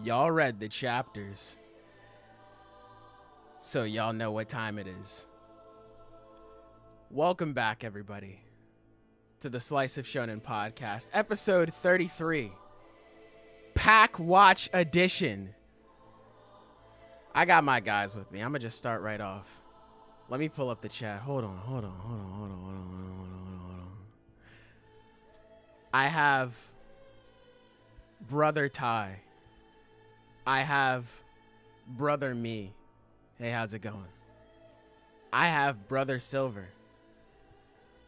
Y'all read the chapters, so y'all know what time it is. Welcome back, everybody, to the Slice of Shonen podcast, episode 33, Pack Watch Edition. I got my guys with me. I'm gonna just start right off. Let me pull up the chat. Hold on. I have Brother Ty. I have Brother Me. Hey, how's it going? I have Brother Silver.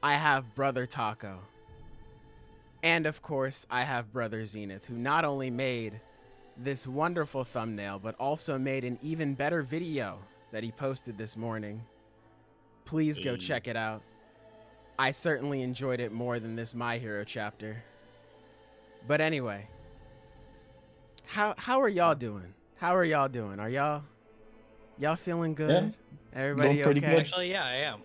I have Brother Taco. And of course, I have Brother Zenith, who not only made this wonderful thumbnail, but also made an even better video that he posted this morning. Please go check it out. I certainly enjoyed it more than this My Hero chapter. But anyway, how are y'all doing? How are y'all doing? Are y'all feeling good? Yeah. Everybody pretty okay? good. Actually, yeah, I am.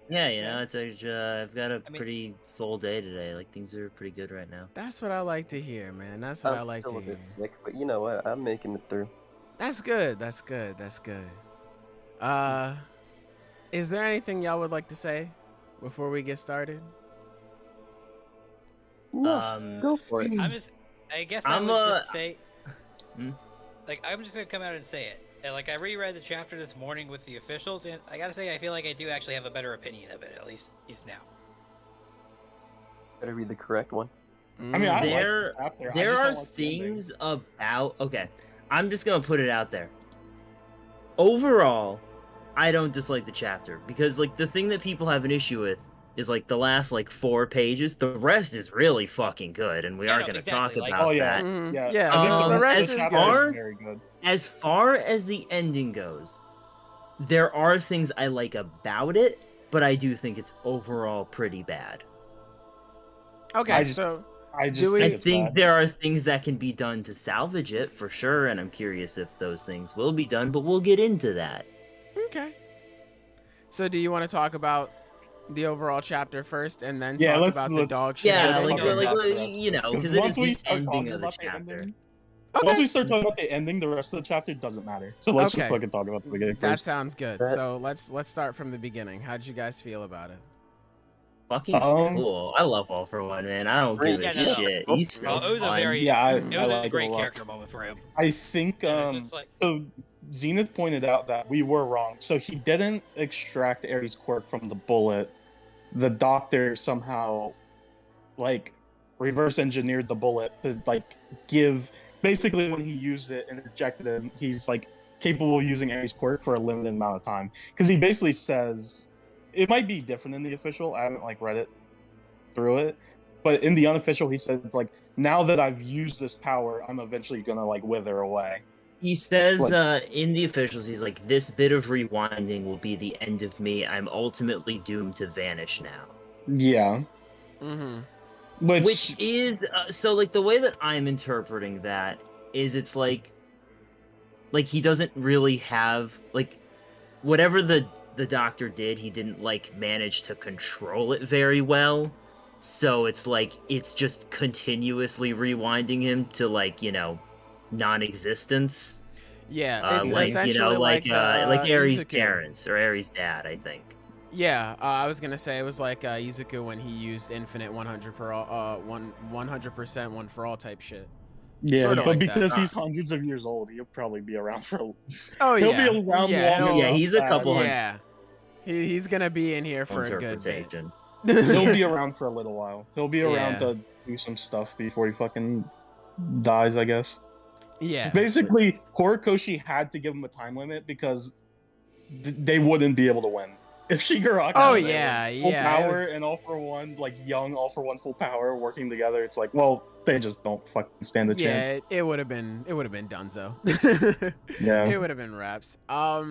Yeah, you know, it's I've got a pretty full day today. Like, things are pretty good right now. That's what I like to hear, man. That's what I like to still a hear. bit sick, but you know what? I'm making it through. That's good. That's good. That's good. Is there anything y'all would like to say before we get started? No, go for it. I guess I would just say, like, I'm just gonna come out and say it. And, like, I reread the chapter this morning with the officials, and I gotta say, I feel like I do actually have a better opinion of it, at least now. Better read the correct one. I mean, I there like the chapter. I there just are don't like the ending. things about. Okay, I'm just gonna put it out there. Overall, I don't dislike the chapter because, like, the thing that people have an issue with is, like, the last, like, 4 pages. The rest is really fucking good, and we are going to talk like, about oh, yeah. that. Yeah, I think the rest is good. Very good. As far as the ending goes, there are things I like about it, but I do think it's overall pretty bad. Okay, I just so I think bad. there are things that can be done to salvage it for sure, and I'm curious if those things will be done, but we'll get into that. okay. So do you want to talk about the overall chapter first, and then Yeah, talk let's- about the let's- dog shit? Yeah, let's like, talk about you know, because it once is we the start ending talking of the about the chapter. ending, Okay. once we start talking about the ending, the rest of the chapter doesn't matter. So let's Okay. just fucking talk about the beginning That first. sounds good. That- So let's start from the beginning. How'd you guys feel about it? Fucking cool. I love All For One, man. I don't give a Yeah, no. shit. He's so Well, it was a fun. very, Yeah, I it was like a great it a lot. character moment for him. I think It's like, so. Zenith pointed out that we were wrong. So he didn't extract Ares' quirk from the bullet. The doctor somehow, like, reverse engineered the bullet to, like, give. Basically, when he used it and injected it, he's, like, capable of using Ares' quirk for a limited amount of time. Because he basically says it might be different in the official. I haven't, like, read it through it, but in the unofficial, he says, like, now that I've used this power, I'm eventually gonna, like, wither away. He says Like- in the officials, he's like, this bit of rewinding will be the end of me. I'm ultimately doomed to vanish now. Yeah. Mm-hmm. Which is, so, like, the way that I'm interpreting that is it's like he doesn't really have, like, whatever the doctor did, he didn't, like, manage to control it very well. So it's like, it's just continuously rewinding him to, like, you know, non-existence. Yeah, it's Like, essentially you know, like Ares' Izuku. parents or Ares' dad, I think. Yeah, I was gonna say it was like Izuku when he used infinite 100% one for all type shit. Yeah, Sort of but like that. because he's hundreds of years old, he'll probably be around for. Oh He'll yeah, be around yeah, long Yeah, enough he's a that couple hundred. yeah. He's gonna be in here for a good bit. Interpretation. He'll be around for a little while. He'll be around Yeah. to do some stuff before he fucking dies, I guess. Yeah, Basically, Horikoshi had to give him a time limit because they wouldn't be able to win. If Shigaraki Oh, had yeah, full yeah, it power was- and All For One, like young All For One full power working together, it's like, well, they just don't fucking stand a yeah. chance. It would have been Dunzo. Yeah. It would have been raps. I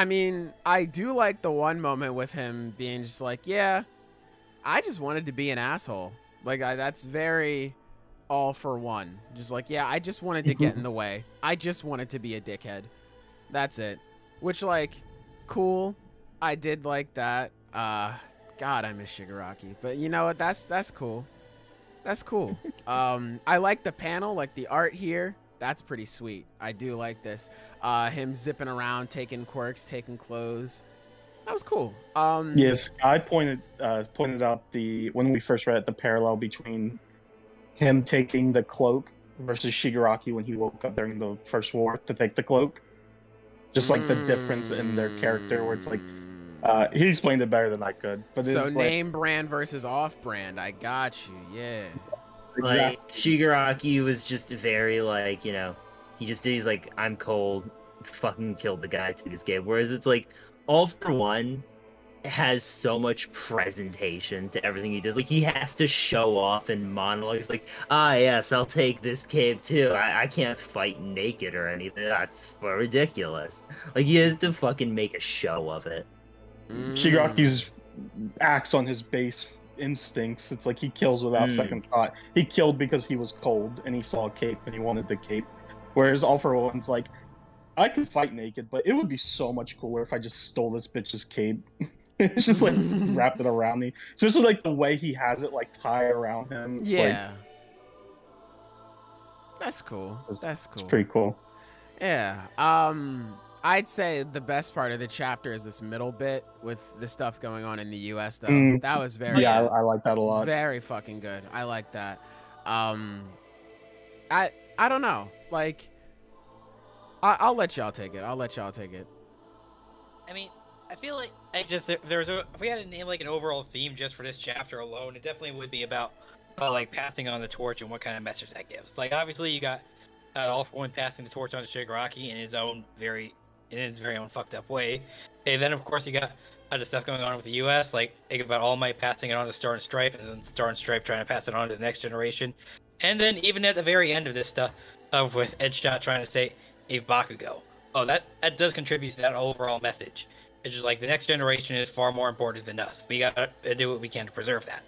mean, I do like the one moment with him being just like, yeah, I just wanted to be an asshole. Like, that's very All For One. Just like, yeah, I just wanted to get in the way. I just wanted to be a dickhead. That's it. Which, like, cool. I did like that. God, I miss Shigaraki. But you know what? That's cool. That's cool. I like the panel, like the art here That's pretty sweet. I do like this. Him zipping around, taking quirks, taking clothes. That was cool. Yes, I pointed out when we first read it, the parallel between him taking the cloak versus Shigaraki when he woke up during the first war to take the cloak. Just like the difference in their character, where it's like he explained it better than I could. But so it's name brand versus off brand. I got you. Yeah. Exactly. Like Shigaraki was just very like, you know, he's like, I'm cold, fucking killed the guy to escape. Whereas it's like All For One has so much presentation to everything he does. Like he has to show off in monologues like, yes, I'll take this cape too. I can't fight naked or anything. That's ridiculous. Like he has to fucking make a show of it. Shigaraki's acts on his base instincts. It's like he kills without second thought. He killed because he was cold and he saw a cape and he wanted the cape. Whereas All For One's like, I could fight naked, but it would be so much cooler if I just stole this bitch's cape. It's just like wrap it around me. Especially like the way he has it like tied around him. It's yeah. That's cool. That's cool. It's pretty cool. Yeah. I'd say the best part of the chapter is this middle bit with the stuff going on in the US though. That was very I like that a lot. Very fucking good. I like that. I don't know. Like I'll let y'all take it. I mean, I feel like if we had to name like an overall theme just for this chapter alone, it definitely would be about like passing on the torch and what kind of message that gives. Like obviously you got All For One passing the torch on to Shigaraki in his very own fucked up way, and then of course you got other stuff going on with the U.S. Like think about All Might passing it on to Star and Stripe, and then Star and Stripe trying to pass it on to the next generation, and then even at the very end of this stuff, with Edgeshot trying to say a Bakugo. Oh, that does contribute to that overall message. It's just like the next generation is far more important than us. We gotta do what we can to preserve that.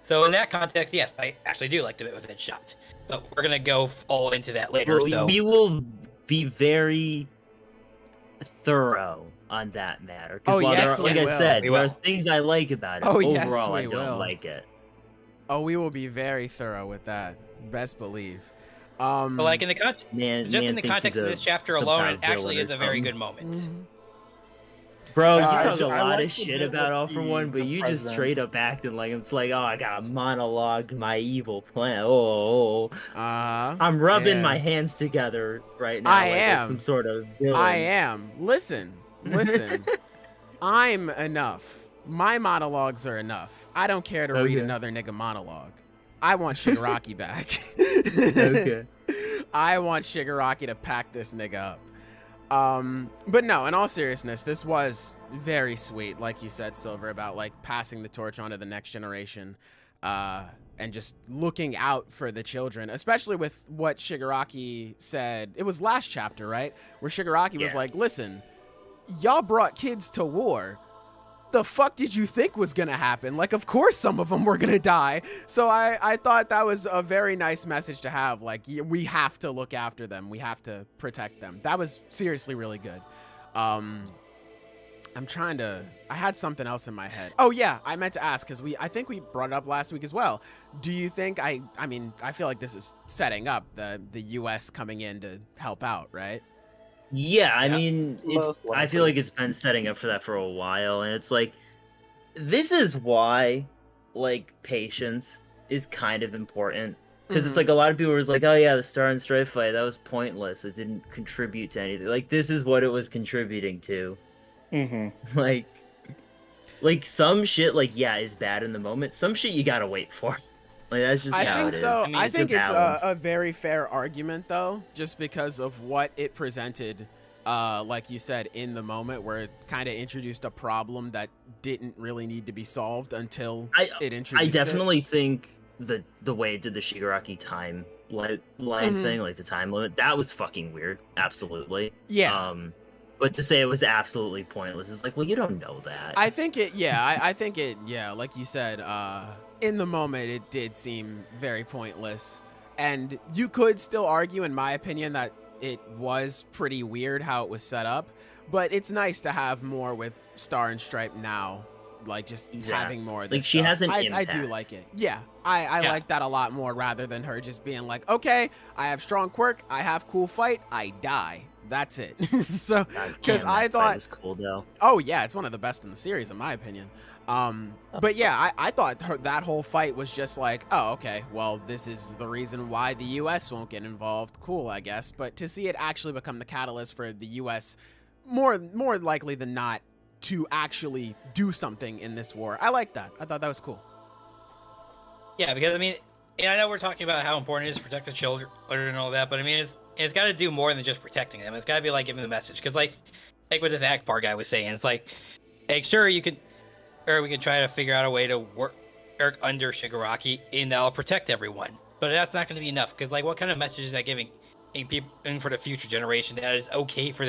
So in that context, yes, I actually do like the bit with Edgeshot, but we're gonna go all into that later. Well, so we will be very thorough on that matter. Oh, yes, like we I will. said, We there are will. things I like about it. Oh, Overall, yes, I we don't will. like it. Oh, we will be very thorough with that. Best believe. but like in the context, Man just in the thinks context he's of this chapter some alone, kind it of villain actually or is a very something. good moment. Bro, you I talk a lot like of the shit bit about with All For One, but the you just president. straight up acting like it's like, oh, I got a monologue, my evil plan. Oh. I'm rubbing my hands together right now. I like am. It's some sort of villain. I am. Listen. I'm enough. My monologues are enough. I don't care to read another nigga monologue. I want Shigaraki back. Okay. I want Shigaraki to pack this nigga up. But no, in all seriousness, this was very sweet, like you said, Silver, about like passing the torch on to the next generation, and just looking out for the children, especially with what Shigaraki said. It was last chapter, right? Where Shigaraki was like, listen, y'all brought kids to war. The fuck did you think was gonna happen? Like, of course some of them were gonna die. So I thought that was a very nice message to have. Like, we have to look after them. We have to protect them. That was seriously really good. I had something else in my head. Oh yeah, I meant to ask, because I think we brought it up last week as well. Do you think, I mean, I feel like this is setting up the US coming in to help out, right? Yeah, I mean, I feel likely. like it's been setting up for that for a while, and it's like, this is why, like, patience is kind of important. Because it's like a lot of people were like, oh yeah, the Star and Stripe fight, that was pointless. It didn't contribute to anything. Like, this is what it was contributing to. Like some shit, like, yeah, is bad in the moment. Some shit you gotta wait for. Like, that's just how it is. So. I mean, I think it's balance. a very fair argument, though, just because of what it presented, like you said, in the moment, where it kind of introduced a problem that didn't really need to be solved until it introduced I definitely think the way it did the Shigaraki time line thing, like the time limit, that was fucking weird. Absolutely. Yeah. But to say it was absolutely pointless is like, well, you don't know that. I think it, like you said, in the moment, it did seem very pointless. And you could still argue, in my opinion, that it was pretty weird how it was set up. But it's nice to have more with Star and Stripe now like just Exactly. having more of Like, this she stuff. has an I impact. do like it. Yeah, I like that a lot more rather than her just being like, okay, I have strong quirk, I have cool fight, I die. That's it. So, because I thought, was cool though. oh yeah, it's one of the best in the series in my opinion. But yeah, I thought that whole fight was just like, oh, okay, well, this is the reason why the U.S. won't get involved. Cool, I guess. But to see it actually become the catalyst for the U.S. more likely than not to actually do something in this war, I like that. I thought that was cool. Yeah, because I mean, I know we're talking about how important it is to protect the children and all that, but I mean, it's got to do more than just protecting them. It's got to be like giving the message, because like what this Akbar guy was saying, it's like sure you could. Or we could try to figure out a way to work under Shigaraki and that'll protect everyone. But that's not going to be enough, because like, what kind of message is that giving in people for the future generation that it's okay for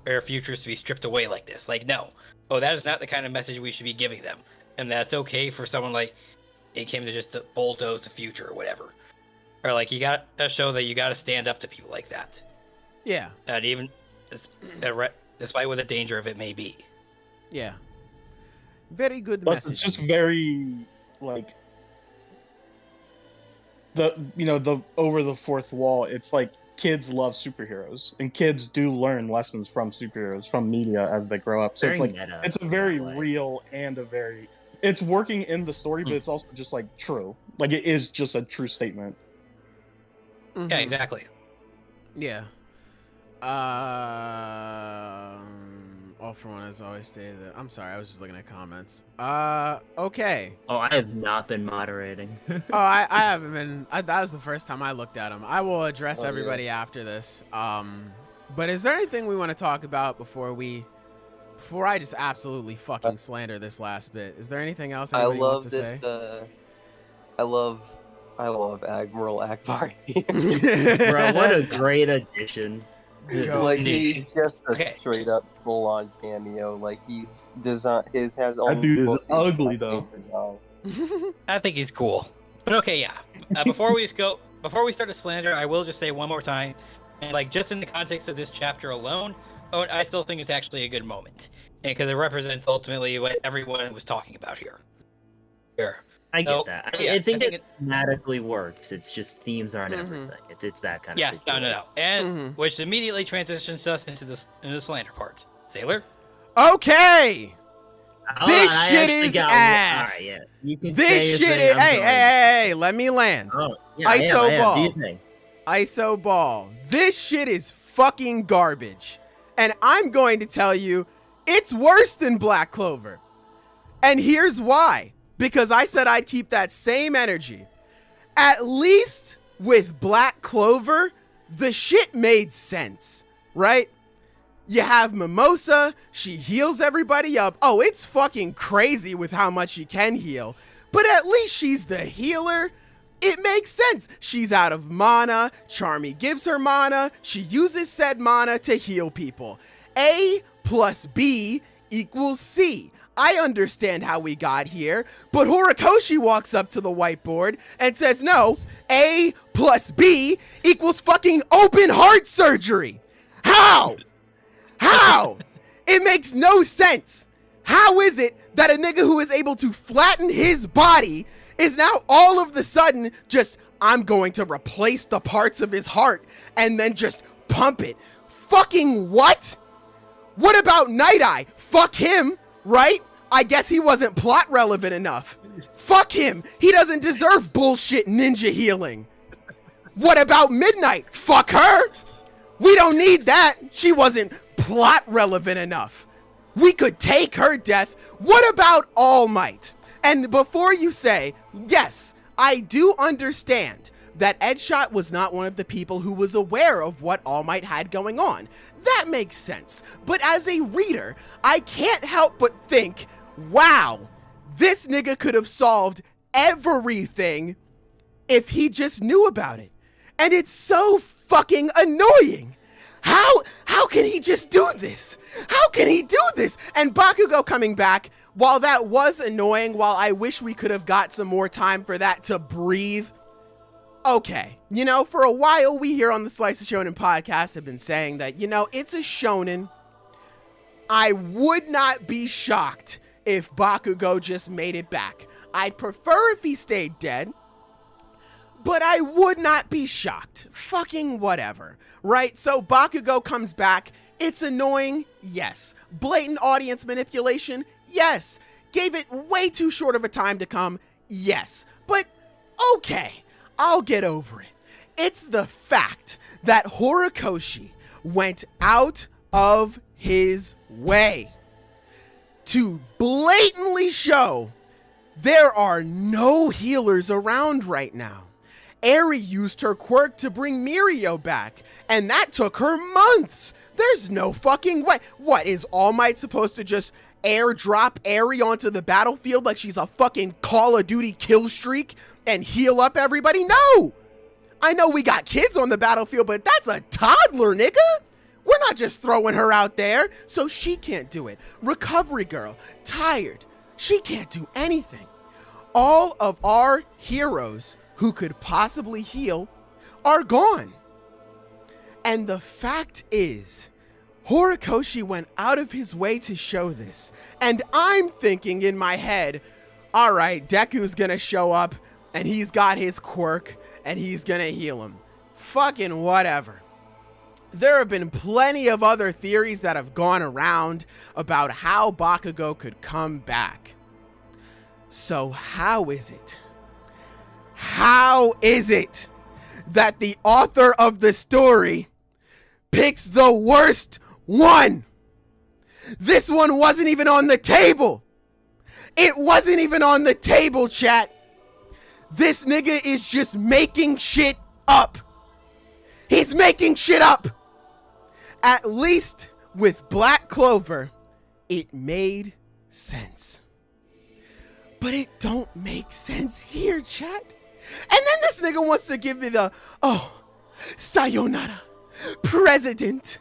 their futures to be stripped away like this? Like, no. Oh, that is not the kind of message we should be giving them. And that's okay for someone like it came to just bulldoze the future or whatever. Or like, you got to show that you got to stand up to people like that. Yeah. And even despite what the danger of it may be. Yeah. Very good Plus, message. it's just very like the over the fourth wall. It's like kids love superheroes, and kids do learn lessons from superheroes from media as they grow up. So Very it's like meta it's a in very that way. real and it's working in the story, but it's also just like true. Like, it is just a true statement. Mhm. Yeah, exactly. Yeah. All for one, as always stated. I'm sorry, I was just looking at comments. Okay. Oh, I have not been moderating. I haven't been. That was the first time I looked at them. I will address Oh, yeah. everybody after this. But is there anything we want to talk about before I just absolutely fucking slander this last bit? Is there anything else I anybody love wants to this. say? I love Admiral Akbar. Bro, what a great addition. Go. Like, he's just a Okay. straight up full on cameo. Like, he's design. His has That dude is almost the ugly, exact though. same design. I think he's cool. But okay, yeah. Before we start to slander, I will just say one more time, and like just in the context of this chapter alone, I still think it's actually a good moment, and because it represents ultimately what everyone was talking about here. Here. I get So, that. yeah, I think I think it thematically works. It's just themes aren't Mhm. everything. It's that kind of Yes, no, situation. and which immediately transitions us into the slander part. Sailor. Okay. Hold This on, I shit actually is got ass. Alright, yeah. You can This say your shit thing, is. I'm Hey, going. hey, let me land. Oh, yeah, I ISO am. ball. Do you think? ISO ball. This shit is fucking garbage. And I'm going to tell you, it's worse than Black Clover. And here's why. Because I said I'd keep that same energy. At least with Black Clover, the shit made sense, right? You have Mimosa, she heals everybody up. Oh, it's fucking crazy with how much she can heal. But at least she's the healer. It makes sense. She's out of mana. Charmy gives her mana. She uses said mana to heal people. A plus B equals C. I understand how we got here, but Horikoshi walks up to the whiteboard and says, no, A plus B equals fucking open heart surgery. How? How? It makes no sense. How is it that a nigga who is able to flatten his body is now all of the sudden just, I'm going to replace the parts of his heart and then just pump it? Fucking what? What about Night Eye? Fuck him, right? I guess he wasn't plot relevant enough. Fuck him. He doesn't deserve bullshit ninja healing. What about Midnight? Fuck her. We don't need that. She wasn't plot relevant enough. We could take her death. What about All Might? And before you say, yes, I do understand that Edshot was not one of the people who was aware of what All Might had going on. That makes sense. But as a reader, I can't help but think, wow, this nigga could have solved everything if he just knew about it. And it's so fucking annoying. How can he just do this? How can he do this? And Bakugo coming back, while that was annoying, while I wish we could have got some more time for that to breathe, okay. You know, for a while, we here on the Slice of Shonen podcast have been saying that, you know, it's a shonen. I would not be shocked if Bakugo just made it back. I'd prefer if he stayed dead, but I would not be shocked. Fucking whatever, right? So Bakugo comes back. It's annoying, yes. Blatant audience manipulation, yes. Gave it way too short of a time to come, yes. But okay, I'll get over it. It's the fact that Horikoshi went out of his way to blatantly show there are no healers around right now. Eri used her quirk to bring Mirio back, and that took her months. There's no fucking way. What, is All Might supposed to just airdrop Eri onto the battlefield like she's a fucking Call of Duty kill streak and heal up everybody? No! I know we got kids on the battlefield, but that's a toddler, nigga. We're not just throwing her out there, so she can't do it. Recovery girl, tired. She can't do anything. All of our heroes who could possibly heal are gone. And the fact is, Horikoshi went out of his way to show this. And I'm thinking in my head, all right, Deku's gonna show up and he's got his quirk and he's gonna heal him. Fucking whatever. There have been plenty of other theories that have gone around about how Bakugo could come back. So how is it that the author of the story picks the worst one? This one wasn't even on the table. It wasn't even on the table, chat. This nigga is just making shit up. He's making shit up. At least with Black Clover, it made sense. But it don't make sense here, chat. And then this nigga wants to give me the, oh, sayonara, president.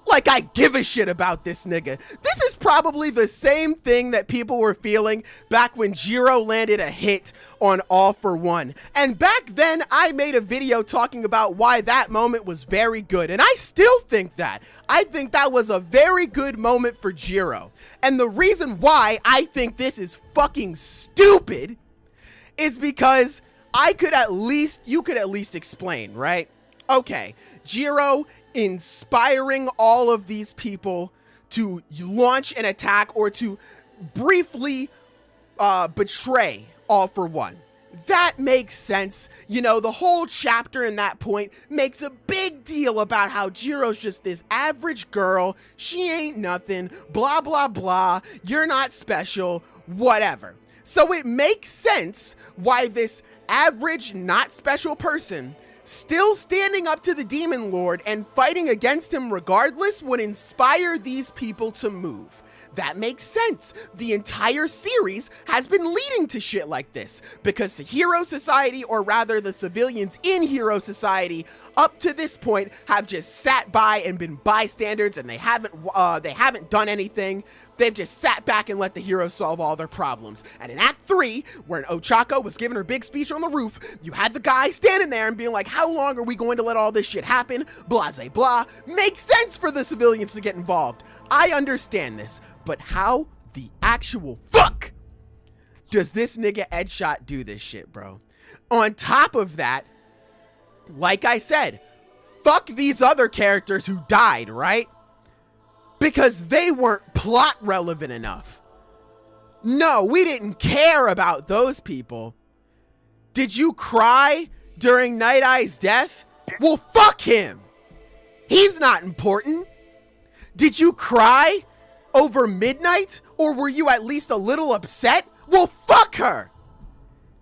Like I give a shit about this nigga. This is probably the same thing that people were feeling back when Jiro landed a hit on All for One. And back then, I made a video talking about why that moment was very good. And I still think that. I think that was a very good moment for Jiro. And the reason why I think this is fucking stupid is because you could at least explain, right? Okay, Jiro inspiring all of these people to launch an attack or to briefly betray All for One. That makes sense. You know, the whole chapter in that point makes a big deal about how Jiro's just this average girl. She ain't nothing, blah, blah, blah. You're not special, whatever. So it makes sense why this average, not special person still standing up to the Demon Lord and fighting against him regardless would inspire these people to move. That makes sense. The entire series has been leading to shit like this because the Hero Society, or rather the civilians in Hero Society, up to this point have just sat by and been bystanders, and they haven't done anything. They've just sat back and let the heroes solve all their problems. And in Act 3, when Ochako was giving her big speech on the roof, you had the guy standing there and being like, how long are we going to let all this shit happen? Blase blah. Makes sense for the civilians to get involved. I understand this, but how the actual fuck does this nigga Edshot do this shit, bro? On top of that, like I said, fuck these other characters who died, right? Because they weren't plot relevant enough. No, we didn't care about those people. Did you cry during Night Eye's death? Well, fuck him. He's not important. Did you cry over Midnight? Or were you at least a little upset? Well, fuck her.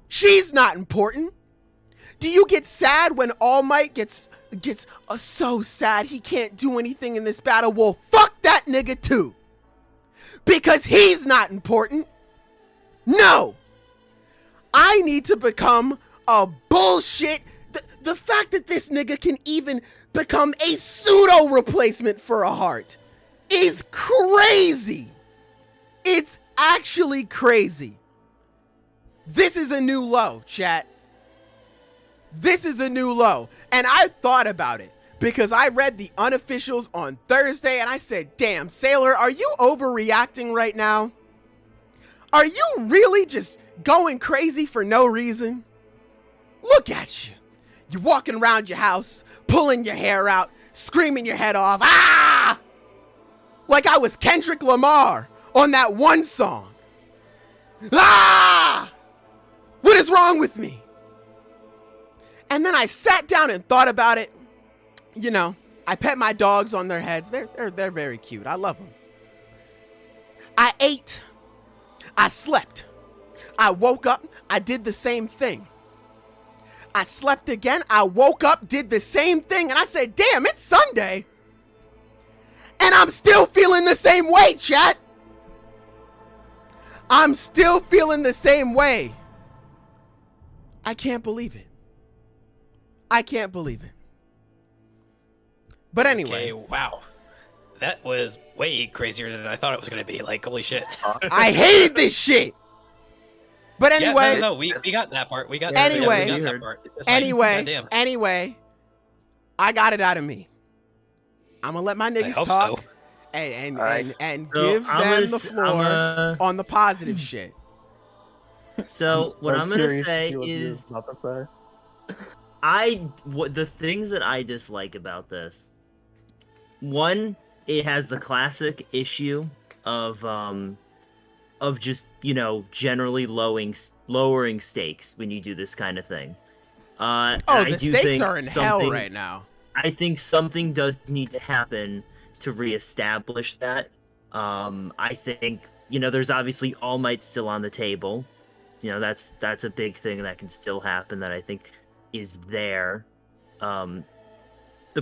She's not important. Do you get sad when All Might gets so sad he can't do anything in this battle? Well, fuck that nigga too. Because he's not important. No. I need to become a bullshit. The fact that this nigga can even become a pseudo replacement for a heart is crazy. It's actually crazy. This is a new low, chat. This is a new low. And I thought about it because I read the unofficials on Thursday and I said, damn, Sailor, are you overreacting right now? Are you really just going crazy for no reason? Look at you. You're walking around your house, pulling your hair out, screaming your head off. Ah! Like I was Kendrick Lamar on that one song. Ah! What is wrong with me? And then I sat down and thought about it. You know, I pet my dogs on their heads. They're very cute. I love them. I ate. I slept. I woke up. I did the same thing. I slept again. I woke up, did the same thing. And I said, damn, it's Sunday. And I'm still feeling the same way, chat. I'm still feeling the same way. I can't believe it. I can't believe it. But anyway. Okay, wow. That was way crazier than I thought it was going to be. Like, holy shit. I hated this shit. But anyway. Yeah, no, we got that part. We got Anyway. we got that part. Anyway, I got it out of me. I'm going to let my niggas talk and give them the floor on the positive shit. So what I'm going to say is the things that I dislike about this. One, it has the classic issue of just, you know, generally lowering stakes when you do this kind of thing. The stakes are in hell right now. I think something does need to happen to reestablish that. I think, you know, there's obviously All Might still on the table. You know, that's a big thing that can still happen that I think is there. The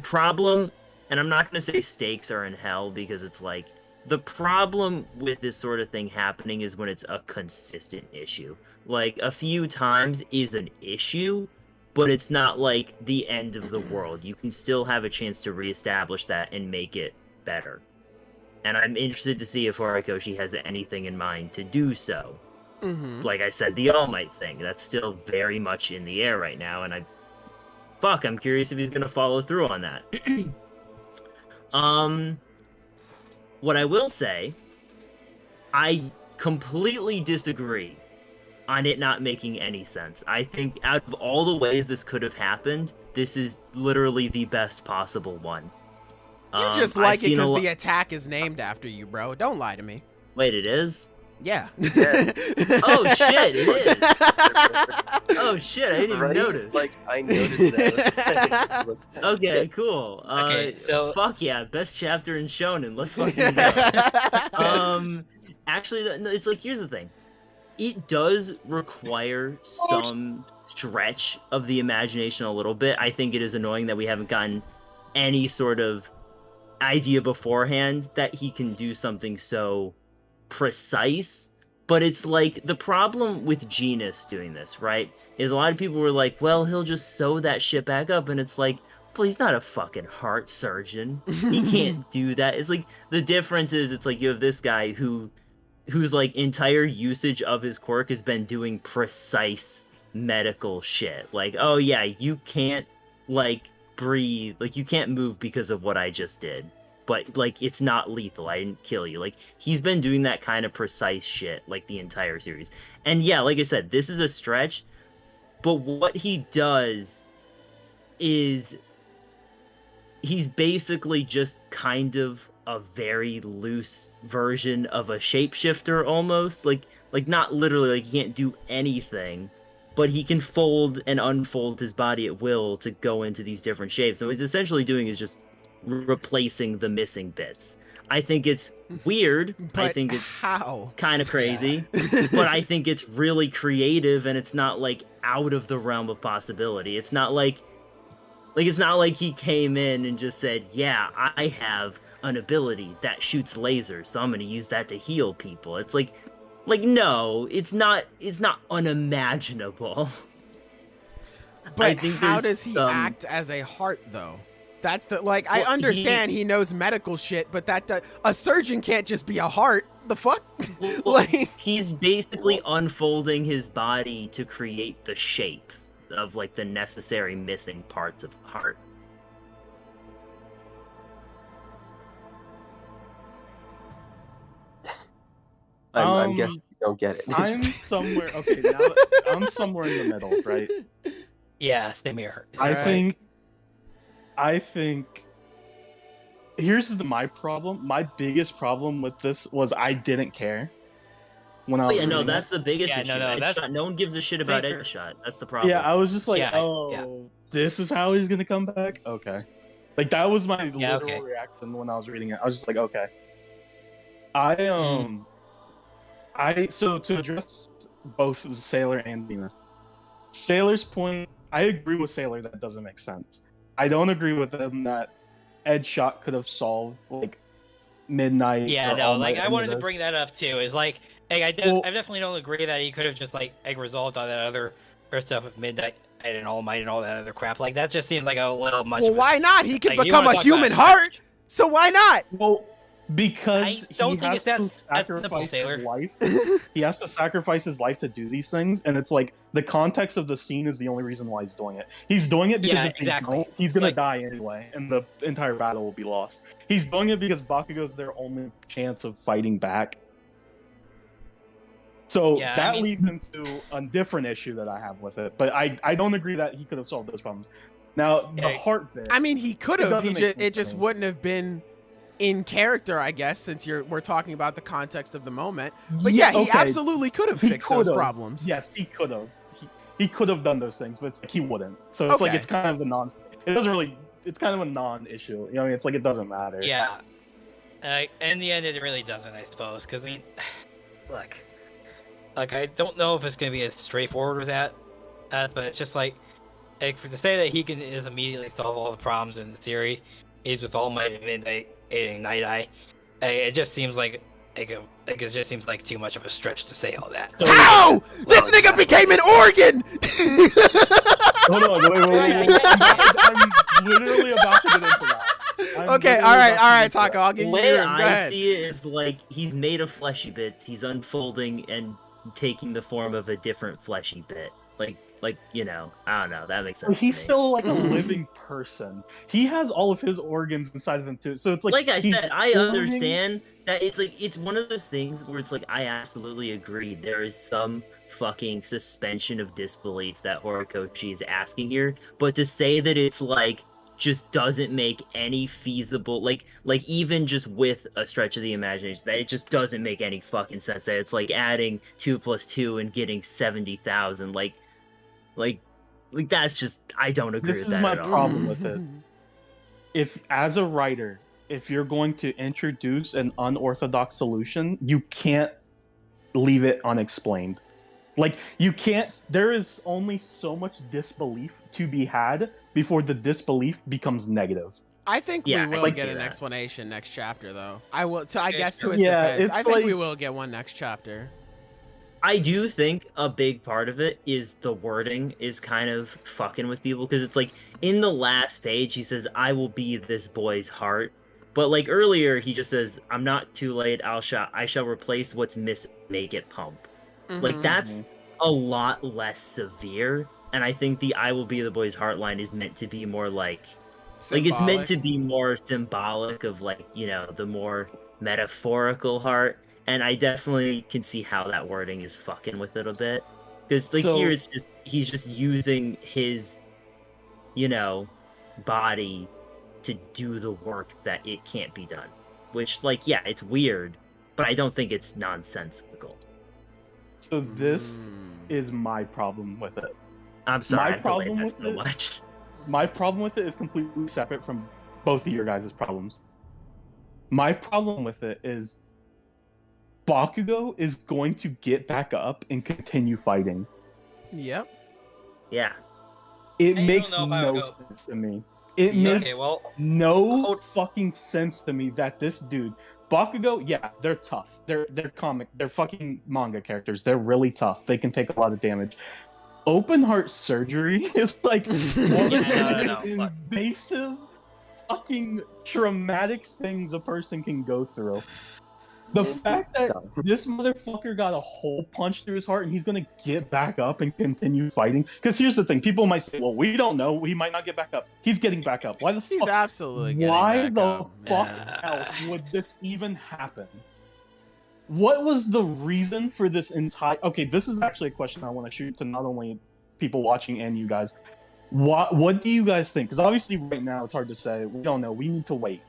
problem, and I'm not going to say stakes are in hell because it's like, the problem with this sort of thing happening is when it's a consistent issue. Like, a few times is an issue, but it's not like the end of the world. You can still have a chance to reestablish that and make it better. And I'm interested to see if Horikoshi has anything in mind to do so. Mm-hmm. Like I said, the All Might thing, that's still very much in the air right now, and I'm curious if he's gonna follow through on that. What I will say, I completely disagree on it not making any sense. I think out of all the ways this could have happened, this is literally the best possible one. You just like it because the attack is named after you, bro. Don't lie to me. Wait, it is? Yeah. Oh shit, it is. Oh shit, I didn't even notice. Like, I noticed that. Okay, cool. Okay, so fuck yeah, best chapter in Shonen. Let's fucking go. Actually, it's like, here's the thing. It does require some stretch of the imagination a little bit. I think it is annoying that we haven't gotten any sort of idea beforehand that he can do something so precise. But it's like, the problem with Genus doing this, right, is a lot of people were like, well, he'll just sew that shit back up, and it's like, well, he's not a fucking heart surgeon. He can't do that. It's like, the difference is, it's like, you have this guy whose like entire usage of his quirk has been doing precise medical shit. Like, oh yeah, you can't like breathe, like you can't move because of what I just did. But like, it's not lethal. I didn't kill you. Like, he's been doing that kind of precise shit like the entire series. And yeah, like I said, this is a stretch, but what he does is he's basically just kind of a very loose version of a shapeshifter almost. Like not literally, like he can't do anything, but he can fold and unfold his body at will to go into these different shapes. So what he's essentially doing is just replacing the missing bits. I think it's weird. But I think it's how? kind of crazy, but I think it's really creative, and it's not like out of the realm of possibility. It's not like it's not like he came in and just said, yeah, I have an ability that shoots lasers, so I'm gonna use that to heal people. It's like no, it's not unimaginable. But how does he act as a heart though? That's the, like, well, I understand he knows medical shit, but a surgeon can't just be a heart. The fuck? Like, he's basically unfolding his body to create the shape of like the necessary missing parts of the heart. I'm guessing don't get it. I'm somewhere. Okay, now I'm somewhere in the middle, right? Yeah, same here. I think. Here's my problem. My biggest problem with this was I didn't care when I was. Yeah, no, reading that's the biggest issue. that's- No one gives a shit about Faker. Deadshot. That's the it. problem. Yeah, I was just like, Yeah, this is how he's gonna come back. Okay, like that was my literal okay. reaction when I was reading it. I was just like, okay. So to address both Sailor and Venus, Sailor's point, I agree with Sailor that doesn't make sense. I don't agree with them that Ed Shot could have solved like midnight. Yeah, or no, all like night I wanted to enders. bring that up too. Is like, I definitely don't agree that he could have just like resolved all that other stuff with midnight and all might and all that other crap. Like that just seems like a little much. Well, of a- why not? He could like, you become wanna a talk human about- heart. So why not? Well, because I don't he think has it's to that's simple, sacrifice Sailor. his life. He has to sacrifice his life to do these things, and it's like the context of the scene is the only reason why he's doing it. He's doing it because Yeah, if exactly. he don't, he's It's gonna like- die anyway, and the entire battle will be lost. He's doing it because Bakugo's their only chance of fighting back. So Yeah, I that mean- leads into a different issue that I have with it, but I don't agree that he could have solved those problems. Now the Yeah. heart bit. I mean, he could It have. doesn't He make just sense it to just me. wouldn't have been in character, I guess, since we're talking about the context of the moment. But yeah, he okay. absolutely could have He fixed those could've. problems. Yes, he could have. He could have done those things, but it's like he wouldn't. So it's like Okay. it's kind of a non. It doesn't really. It's kind of a non-issue. You know, what I mean, it's like it doesn't matter. Yeah. In the end, it really doesn't, I suppose. Because I mean, look, I don't know if it's going to be as straightforward with that, but it's just like to say that he can just immediately solve all the problems in the theory is with All Might and Midnight and Night Eye. It just seems like it just seems like too much of a stretch to say all that. So- How? This nigga became an organ. Hold on, wait. I'm literally about to get into that. I'm Okay, literally all right, about to all right, get into that. Taco. I'll give The you way your room. Go I ahead. see it is like he's made of fleshy bits. He's unfolding and taking the form of a different fleshy bit. Like you know, I don't know. That makes sense. But he's to me. still like a living person. He has all of his organs inside of him too. So it's like I he's said, I forming- understand that it's one of those things where it's like I absolutely agree. There is some fucking suspension of disbelief that Horikoshi is asking here, but to say that it's like just doesn't make any feasible like even just with a stretch of the imagination that it just doesn't make any fucking sense that it's like adding 2 + 2 and getting 70,000 like that's just I don't agree This with is that my at all. problem with it. If as a writer, if you're going to introduce an unorthodox solution, you can't leave it unexplained. Like you can't. There is only so much disbelief to be had before the disbelief becomes negative. I think Yeah, we I will can get see an that. explanation next chapter, though. I will. I guess to true. his Yeah, defense, it's I think like- we will get one next chapter. I do think a big part of it is the wording is kind of fucking with people because it's like in the last page he says I will be this boy's heart, but like earlier he just says I'm not too late. I shall replace what's missing, make it pump. Like Mhm. that's a lot less severe, and I think the I will be the boy's heart line is meant to be more like it's meant Symbolic. to be more symbolic of like you know the more metaphorical heart. And I definitely can see how that wording is fucking with it a bit. Because like So- here it's just he's just using his, you know, body to do the work that it can't be done. Which like yeah, it's weird, but I don't think it's nonsensical. So this Mm. is my problem with it. I'm sorry, My I have to lay problem that with so it- much. My problem with it is completely separate from both of your guys' problems. My problem with it is Bakugo is going to get back up and continue fighting. Yep. Yeah. It I don't makes know if I would no go- sense to me. It Yeah. makes Okay, well, no hold- fucking sense to me that this dude Bakugo, yeah, they're tough. They're fucking manga characters. They're really tough. They can take a lot of damage. Open heart surgery is like one of Yeah, the no, most look. invasive, fucking traumatic things a person can go through. The fact that this motherfucker got a hole punched through his heart and he's gonna get back up and continue fighting. Because here's the thing: people might say, "Well, we don't know. He might not get back up." He's getting back up. Why the He's fuck? absolutely getting Why back the up. fuck Yeah. else would this even happen? what was the reason for this entire? Okay, this is actually a question I want to shoot to not only people watching and you guys. What do you guys think? Because obviously right now it's hard to say. We don't know. We need to wait.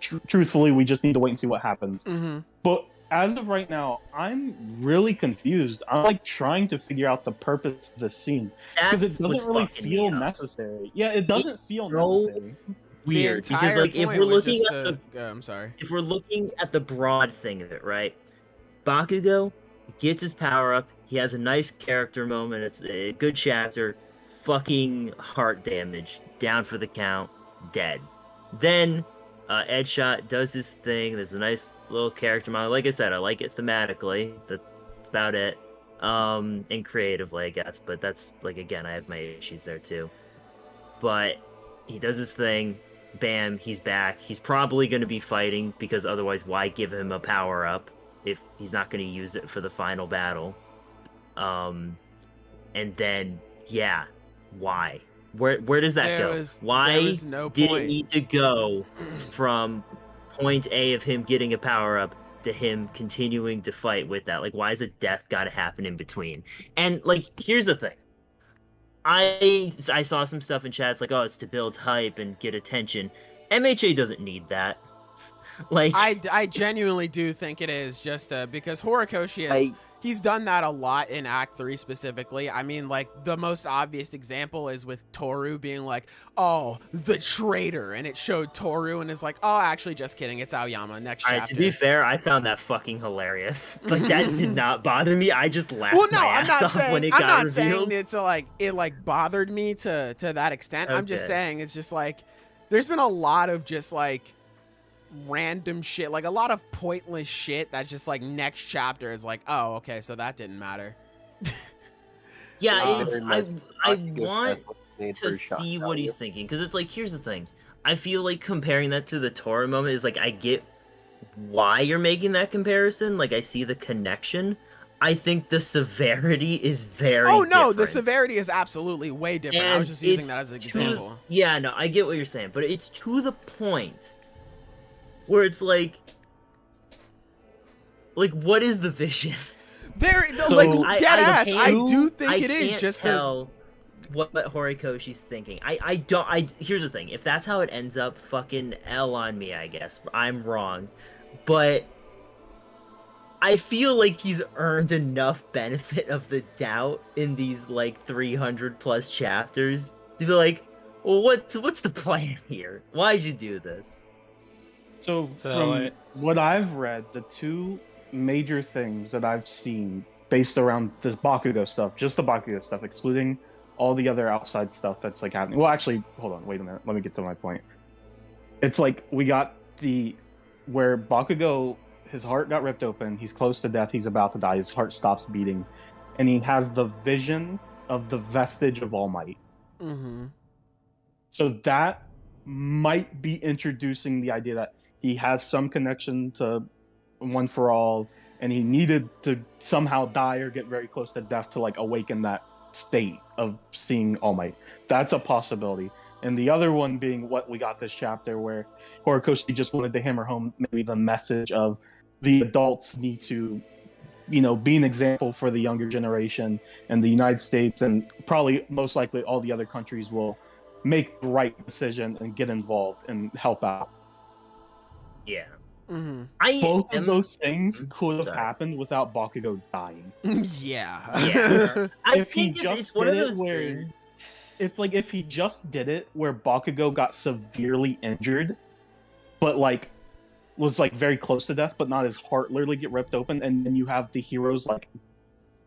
Truthfully, we just need to wait and see what happens. Mm-hmm. But as of right now, I'm really confused. I'm like trying to figure out the purpose of this scene because it doesn't really feel necessary. Yeah, it doesn't feel necessary. Weird, because like if we're looking at if we're looking at the broad thing of it, right? Bakugo gets his power up. He has a nice character moment. It's a good chapter. Fucking heart damage, down for the count, dead. Then Edgeshot does his thing. There's a nice little character model. Like I said, I like it thematically. That's about it. And creatively, I guess. But that's like, again, I have my issues there too. But he does his thing. Bam, he's back. He's probably going to be fighting because otherwise, why give him a power up if he's not going to use it for the final battle? And then, yeah. Why? Where does that go? Why did it need to go from point A of him getting a power up to him continuing to fight with that? Like, why is a death got to happen in between? And like, here's the thing. I saw some stuff in chat. It's like, oh, it's to build hype and get attention. MHA doesn't need that. Like, I genuinely do think it is just because Horikoshi he's done that a lot in Act 3 specifically. I mean, like, the most obvious example is with Toru being like, oh, the traitor, and it showed Toru and is like, oh, actually, just kidding, it's Aoyama, next chapter. Alright, to be fair, I found that fucking hilarious. Like, that did not bother me. I just laughed my ass off when it got revealed. I'm not saying it's like, it like bothered me to that extent. Okay. I'm just saying it's just like, there's been a lot of just like, random shit, like a lot of pointless shit that's just like next chapter is like, oh, okay, so that didn't matter. Yeah, it's I want to see what he's thinking, because it's like, here's the thing. I feel like comparing that to the Tora moment is like, I get why you're making that comparison. Like, I see the connection. I think the severity is very different. The severity is absolutely way different. And I was just using that as an example. Yeah, no, I get what you're saying, but it's to the point where it's like what is the vision? There, like, dead ass. I do think it is just tell what Horikoshi's thinking. Here's the thing. If that's how it ends up, fucking L on me, I guess. I'm wrong. But I feel like he's earned enough benefit of the doubt in these, like, 300 plus chapters to be like, well, what's the plan here? Why'd you do this? So from what I've read, the two major things that I've seen based around this Bakugo stuff, just the Bakugo stuff, excluding all the other outside stuff that's like happening. Well, actually, hold on, wait a minute. Let me get to my point. It's like we got where Bakugo, his heart got ripped open. He's close to death. He's about to die. His heart stops beating. And he has the vision of the vestige of All Might. Mm-hmm. So that might be introducing the idea that he has some connection to One for All, and he needed to somehow die or get very close to death to like awaken that state of seeing All Might. That's a possibility. And the other one being what we got this chapter where Horikoshi just wanted to hammer home maybe the message of the adults need to, you know, be an example for the younger generation, and the United States and probably most likely all the other countries will make the right decision and get involved and help out. Yeah. Mm-hmm. Both of those things could have happened without Bakugo dying. Yeah. If he just did it where it's like if he just did it where Bakugo got severely injured, but like was like very close to death, but not his heart literally get ripped open, and then you have the heroes like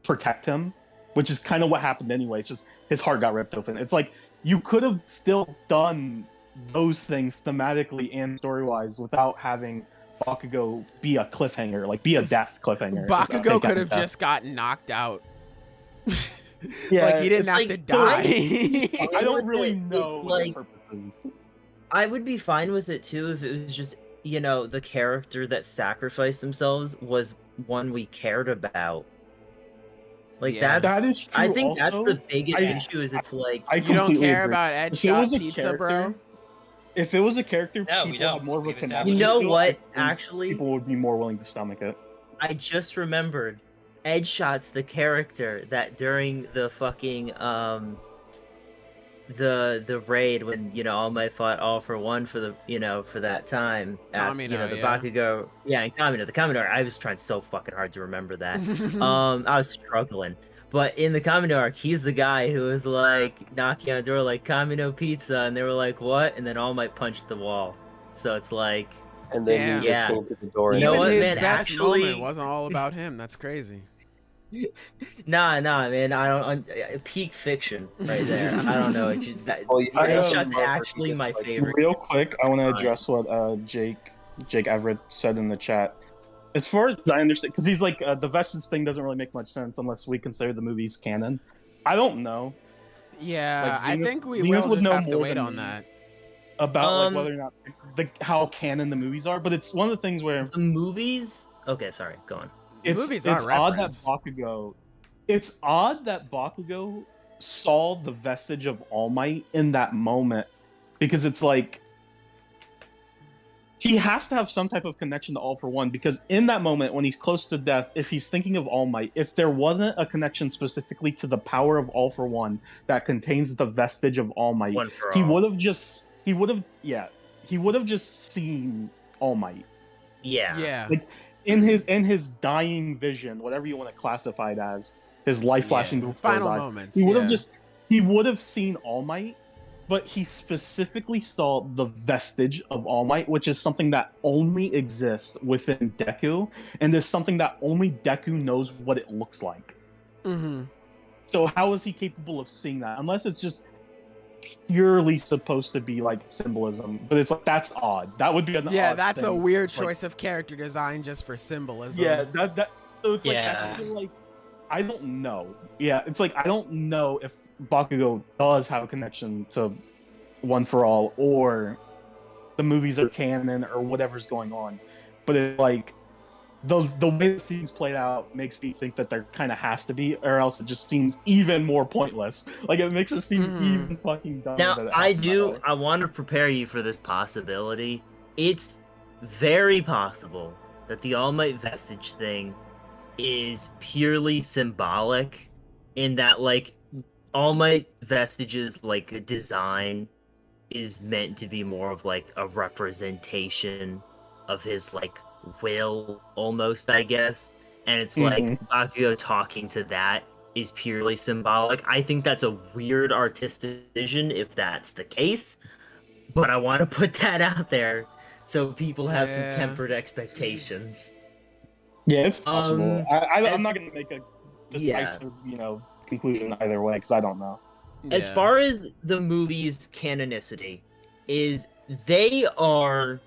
protect him, which is kind of what happened anyway. It's just his heart got ripped open. It's like you could have still done those things thematically and story-wise without having Bakugo be a cliffhanger, like be a death cliffhanger. Bakugo could have just gotten knocked out. Yeah, like he didn't have to die. I don't really know like the purposes. I would be fine with it too if it was just, you know, the character that sacrificed themselves was one we cared about. Like that is true. I think that's the biggest issue. Is it's like you don't care about Edgeshot Pizza, bro. If it was a character, people have more of a connection. You know what? Actually, people would be more willing to stomach it. I just remembered. Edshot's the character that during the fucking the raid when All Might fought All for One for the for that time Kamino, the yeah. Bakugo and Kamino the Kamino arc, I was trying so fucking hard to remember that. I was struggling, but in the Kamino arc he's the guy who was like knocking on the door like Kamino pizza, and they were like what, and then All Might punched the wall, so it's like, And then Damn. he just Yeah. came to the door. You know Even what, his man, best actually- moment wasn't all about him. That's crazy. nah man, I don't peak fiction right there. I don't know, Well, you gotta Edshot's love actually her, my like, favorite. Real quick, I want to address what Jake Everett said in the chat. As far as I understand, because he's like the vestige thing doesn't really make much sense unless we consider the movies canon. I don't know Yeah, Like, I Zenith- think we Zenith will would just know have to more wait than on me. that. about like whether or not how canon the movies are, but it's one of the things where The movies. Okay, sorry. Go on. The it's movies are odd that referenced. Bakugo. It's odd that Bakugo saw the vestige of All Might in that moment, because it's like he has to have some type of connection to All for One, because in that moment when he's close to death, if he's thinking of All Might, if there wasn't a connection specifically to the power of All for One that contains the vestige of All Might, One for he all. would have just seen All Might. Yeah. Yeah. Like, in his dying vision, whatever you want to classify it as, his life flashing Yeah, before final his eyes, moments, he would have yeah. he would have seen All Might, but he specifically saw the vestige of All Might, which is something that only exists within Deku, and is something that only Deku knows what it looks like. Mm-hmm. So how is he capable of seeing that? Unless it's just purely supposed to be like symbolism, but it's like, that's odd. That would be an Yeah, odd that's a thing. weird Like, choice of character design just for symbolism. yeah, that so it's like Yeah. I feel like I don't know. Yeah, it's like I don't know if Bakugo does have a connection to One for All, or the movies are canon, or whatever's going on. But it's like the way the scenes played out makes me think that there kind of has to be, or else it just seems even more pointless. Like, it makes it seem even fucking dumb. Now, that it I happened that way. want to prepare you for this possibility. It's very possible that the All Might vestige thing is purely symbolic, in that, like, All Might vestiges, like, design is meant to be more of, like, a representation of his, like, will, almost, I guess. And it's like Bakugo talking to that is purely symbolic. I think that's a weird artistic decision if that's the case, but I want to put that out there so people have some Yeah. tempered expectations. Yeah, it's possible. I'm as- not going to make a decisive, conclusion either way, because I don't know. As Yeah. far as the movie's canonicity, is they are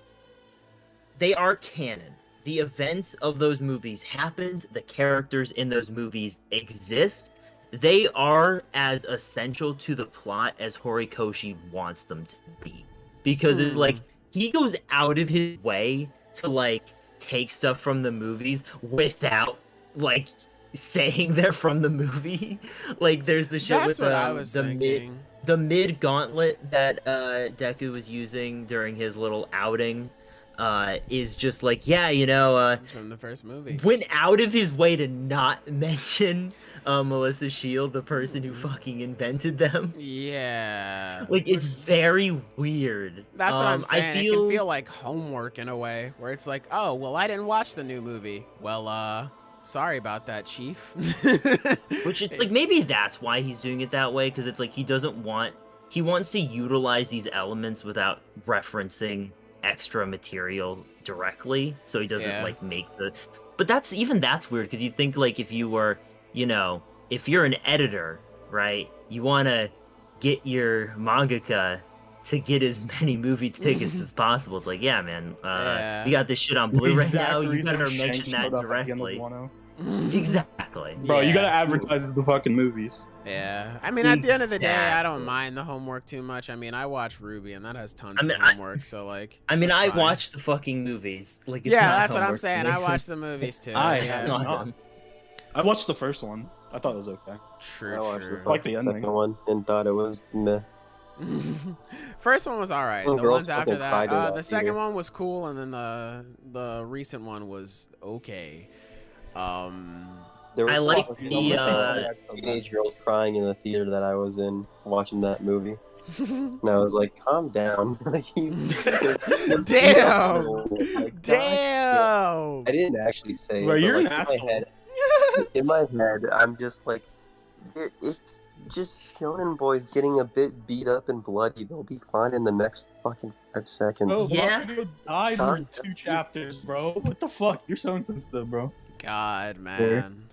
canon. The events of those movies happened, the characters in those movies exist. They are as essential to the plot as Horikoshi wants them to be. Because it's like, he goes out of his way to, like, take stuff from the movies without, like, saying they're from the movie. Like, there's the shit That's with what I was thinking. the mid gauntlet that Deku was using during his little outing is just like, From the first movie. went out of his way to not mention Melissa Shield, the person who fucking invented them. Yeah. Like, it's very weird. That's what I'm saying. I feel, It can feel like homework in a way, where it's like, oh, well, I didn't watch the new movie. Well, sorry about that, Chief. which is like, maybe that's why he's doing it that way, because it's like he wants to utilize these elements without referencing extra material directly, so he doesn't like make the. But that's weird, because you'd think, like, if you were, if you're an editor, right, you want to get your mangaka to get as many movie tickets as possible. It's like, yeah, man, we got this shit on Blu-ray now. You better mention that directly. Exactly. Bro, you Yeah. gotta advertise the fucking movies. Yeah. I mean, at the end of the day, I don't Exactly. mind the homework too much. I mean, I watch Ruby, and that has tons I mean, of homework, so, like... I mean, that's I fine. watch the fucking movies. Like, it's Yeah, not that's what I'm homework saying. to I me. watch the movies, too. I It's have yeah. not not. them. I watched the first one. I thought it was okay. True, I watched true. the like the second ending. one and thought it was meh. First one was all right. Little The girl ones after fucking cried in that, that the second theater. one was cool, and then the recent one was okay. There I was like some the, teenage girls crying in the theater that I was in watching that movie, and I was like, "Calm down." Like, Damn! Like, Damn! I didn't actually say Bro, it, but you're like an asshole. in my head, I'm just like, it's just shonen boys getting a bit beat up and bloody. They'll be fine in the next fucking 5 seconds. Bro, Yeah. Bakugo died for 2 chapters, bro. What the fuck? You're so insensitive, bro. God, man.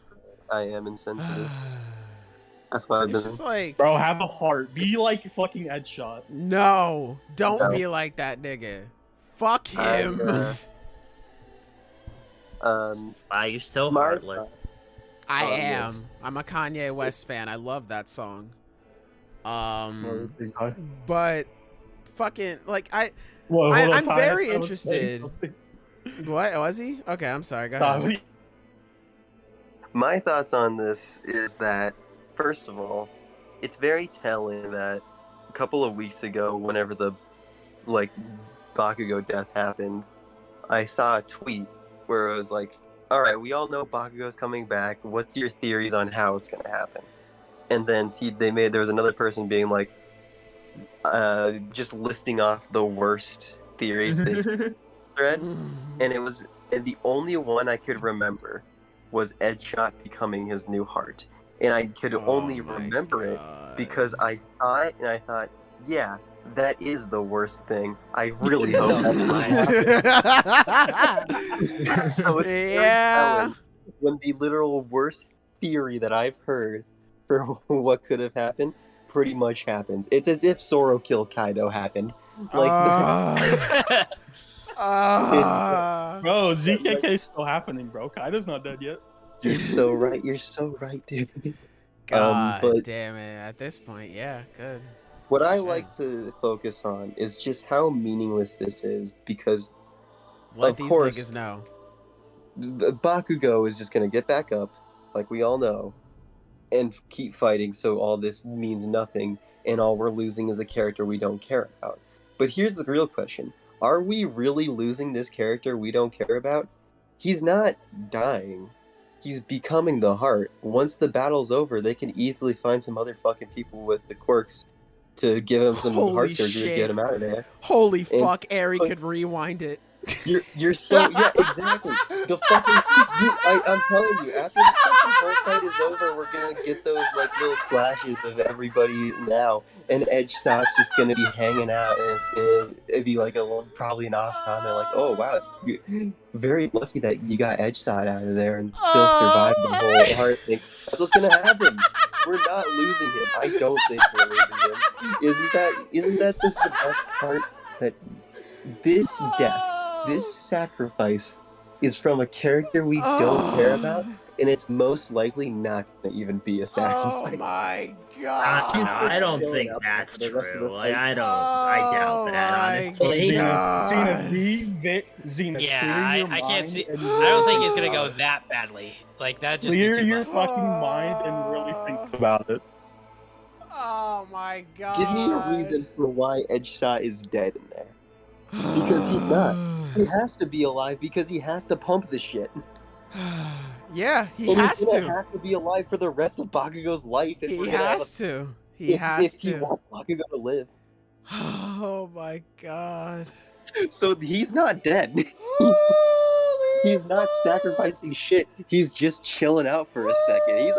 I am insensitive. That's why I've It's been. just like, Bro, have a heart. Be like fucking Headshot. no, don't No. be like that nigga. Fuck him. Wow, you're so my- heartless. I am. yes. I'm a Kanye West fan. I love that song. Whoa, But fucking like hold on, I'm Ty, very I was saying interested. something. What was he? Okay, I'm sorry. Go Nah, ahead. My thoughts on this is that, first of all, it's very telling that a couple of weeks ago, whenever the Bakugo death happened, I saw a tweet where it was like, "All right, we all know Bakugo's coming back. What's your theories on how it's gonna happen?" And then there was another person being like, just listing off the worst theories they read, and the only one I could remember was Edgeshot becoming his new heart. And I could only remember it because I saw it and I thought, yeah, that is the worst thing. I really hope that might happen. So it's very telling when the literal worst theory that I've heard for what could have happened pretty much happens. It's as if Zoro killed Kaido happened. Like, Bro, ZKK is still happening, bro. Kaido's not dead yet. you're so right. You're so right, dude. God but damn it. At this point, yeah, good. what I like to focus on is just how meaningless this is, because Let Of these course. niggas know. Bakugo is just gonna get back up, like we all know, and keep fighting. So all this means nothing, and all we're losing is a character we don't care about. But here's the real question: are we really losing this character we don't care about? He's not dying. He's becoming the heart. Once the battle's over, they can easily find some other fucking people with the quirks to give him some Holy heart surgery to shit. get him out of there. Holy And fuck, Eri put- could rewind it. You're so yeah, exactly. The fucking I'm telling you, after the fucking whole fight is over, we're gonna get those like little flashes of everybody now, and Edge Stock's just gonna be hanging out, and it'd be like probably an off comment like, "Oh wow, it's very lucky that you got Edge Stock out of there and still survived the whole heart thing." That's what's gonna happen. We're not losing him. I don't think we're losing him. Isn't that just the best part? That this death, this sacrifice, is from a character we don't care about, and it's most likely not going to even be a Oh sacrifice. my god. I don't think out that's for the rest of the true. Like, fight. I doubt that, Oh my honestly. God. Xena, Yeah, clear your I can't mind see. and I don't think it's gonna go that badly. Like that just. clear be too your much. fucking mind and really think about it. Oh my god. Give me a reason for why Edgeshot is dead in there. Because he's not. He has to be alive because he has to pump the shit. Yeah, he And has he's gonna to. have to be alive for the rest of Bakugo's life if He we're gonna have has to. He if has he to. wants Bakugo to live. Oh my god. So he's not dead. Holy He's not sacrificing shit. He's just chilling out for a second.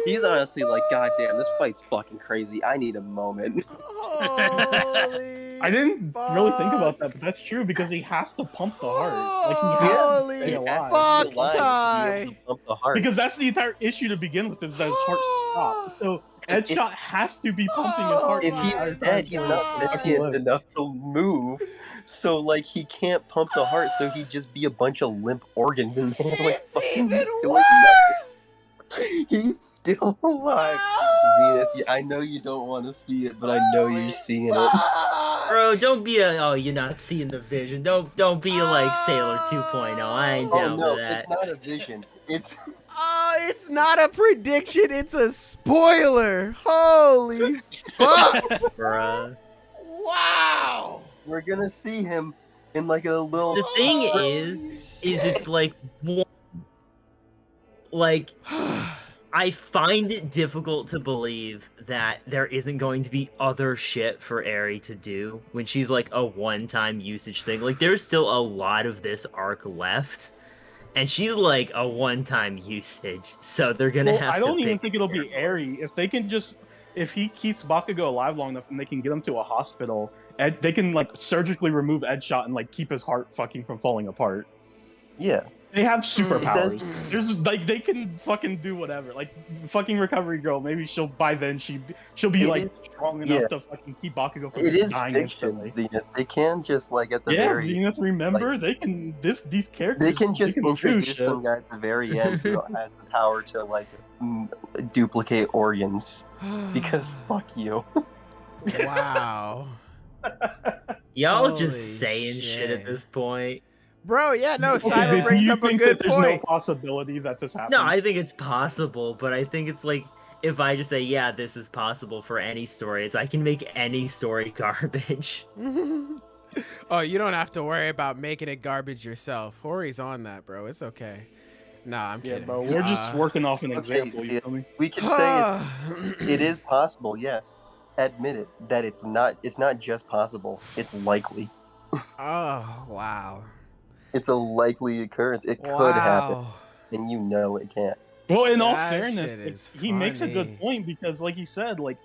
He's honestly like, God damn, this fight's fucking crazy. I need a moment. Holy I didn't really think about fuck. that, but that's true because he has to pump the heart. Like he has to Holy stay He has to alive. fuck, be alive to be Ty. able to pump the heart. Because that's the entire issue to begin with, is that his heart stopped. So Edgeshot has to be pumping his heart. If Oh he's my dead, he's not God. sentient enough to move. So like he can't pump the heart, so he'd just be a bunch of limp organs in there. Like, It's fucking even doing worse. nothing. He's still alive. Zenith, I know you don't want to see it, but I know you're seeing it. Bro, don't be you're not seeing the vision. Don't be like Sailor 2.0. I ain't Oh down no, for that. it's not a vision. It's It's not a prediction, it's a spoiler. Holy fuck. Bruh. Wow. we're gonna see him in like a little. The thing is it's like like, I find it difficult to believe that there isn't going to be other shit for Eri to do when she's like a one-time usage thing. Like, there's still a lot of this arc left, and she's like a one-time usage, so they're gonna have to. I don't even think it'll her. be Eri. If he keeps Bakugo alive long enough and they can get him to a hospital, they can like surgically remove Edgeshot and like keep his heart fucking from falling apart. Yeah. They have superpowers. There's like they can fucking do whatever. Like fucking Recovery Girl, maybe she'll be like strong enough to fucking keep Bakugo from dying fiction, instantly. Zenith. They can just like at the very Zenith. Remember, like, they can these characters. They can just introduce some guy at the very end who has the power to like duplicate organs. Because fuck you. Wow. Y'all Holy just saying shit at this point. Bro, yeah, no, Okay, Simon do brings you up a think good that there's point. no possibility that this happens? No, I think it's possible, but I think it's like, if I just say, yeah, this is possible for any story, it's I can make any story garbage. Oh, you don't have to worry about making it garbage yourself. Hori's on that, bro. It's okay. Nah, I'm kidding. Bro, we're just working off an example, you feel me? We can say it is possible, yes. Admit it, that it's not just possible, it's likely. Oh, wow. It's a likely occurrence. It could happen, and you know it can't. Well, in all That fairness, shit is he makes a good funny. point because, like he said, like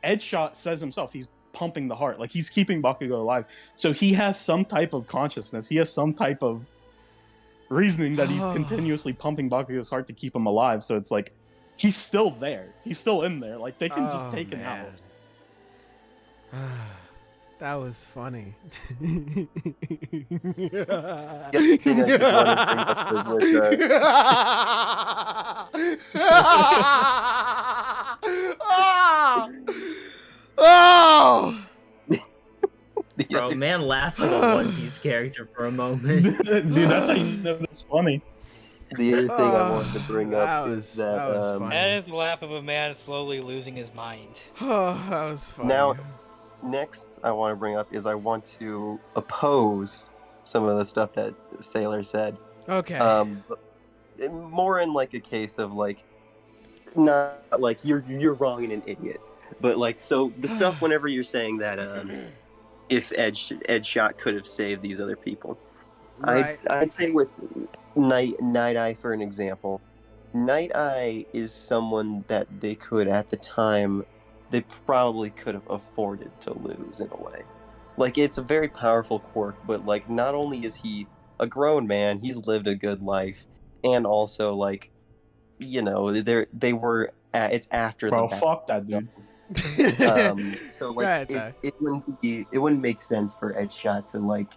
Edgeshot says himself, he's pumping the heart, like he's keeping Bakugo alive. So he has some type of consciousness. He has some type of reasoning that he's continuously pumping Bakugo's heart to keep him alive. So it's like he's still there. He's still in there. Like they can just take him out. That was funny. The other thing I just wanted to bring up was with Oh! Bro, man laughed at a One Piece character for a moment. Dude, that's funny. The other thing I wanted to bring up is that was that funny. That is the laugh of a man slowly losing his mind. Oh, that was funny. Now, next I want to bring up is I want to oppose some of the stuff that Sailor said. Okay. But more in like a case of like, not like you're wrong and an idiot, but like, so the stuff whenever you're saying that if Edgeshot could have saved these other people, Right. I'd say with Night Eye for an example, Night Eye is someone that they could at the time. They probably could have afforded to lose in a way. Like, it's a very powerful quirk, but, like, not only is he a grown man, he's lived a good life, and also, like, you know, it's after Bro, the fuck that dude. so, Go ahead, like, Ty. it wouldn't make sense for Edgeshot to, like,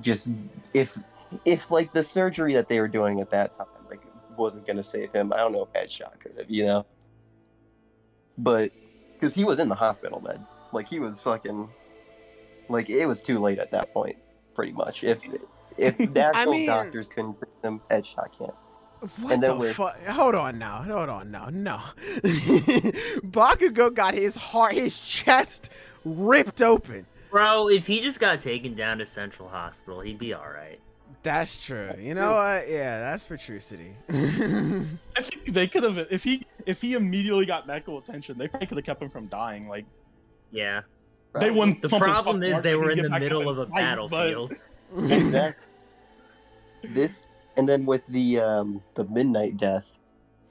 just, if, like, the surgery that they were doing at that time, like, wasn't gonna save him, I don't know if Edgeshot could have, you know? But because he was in the hospital bed, like he was fucking, like it was too late at that point, pretty much. If the actual doctors couldn't fix him, Edgeshot can't. What and then the fuck? Hold on now. No. Bakugo got his chest ripped open. Bro, if he just got taken down to Central Hospital, he'd be alright. That's true. You know what? Yeah, that's for True City. I think they could have, if he immediately got medical attention, they probably could have kept him from dying. Like, Yeah. they wouldn't. The pump his problem fucking is heart they and were in get the back up middle and of a fight, battlefield. Exactly. This, and then with the Midnight Death,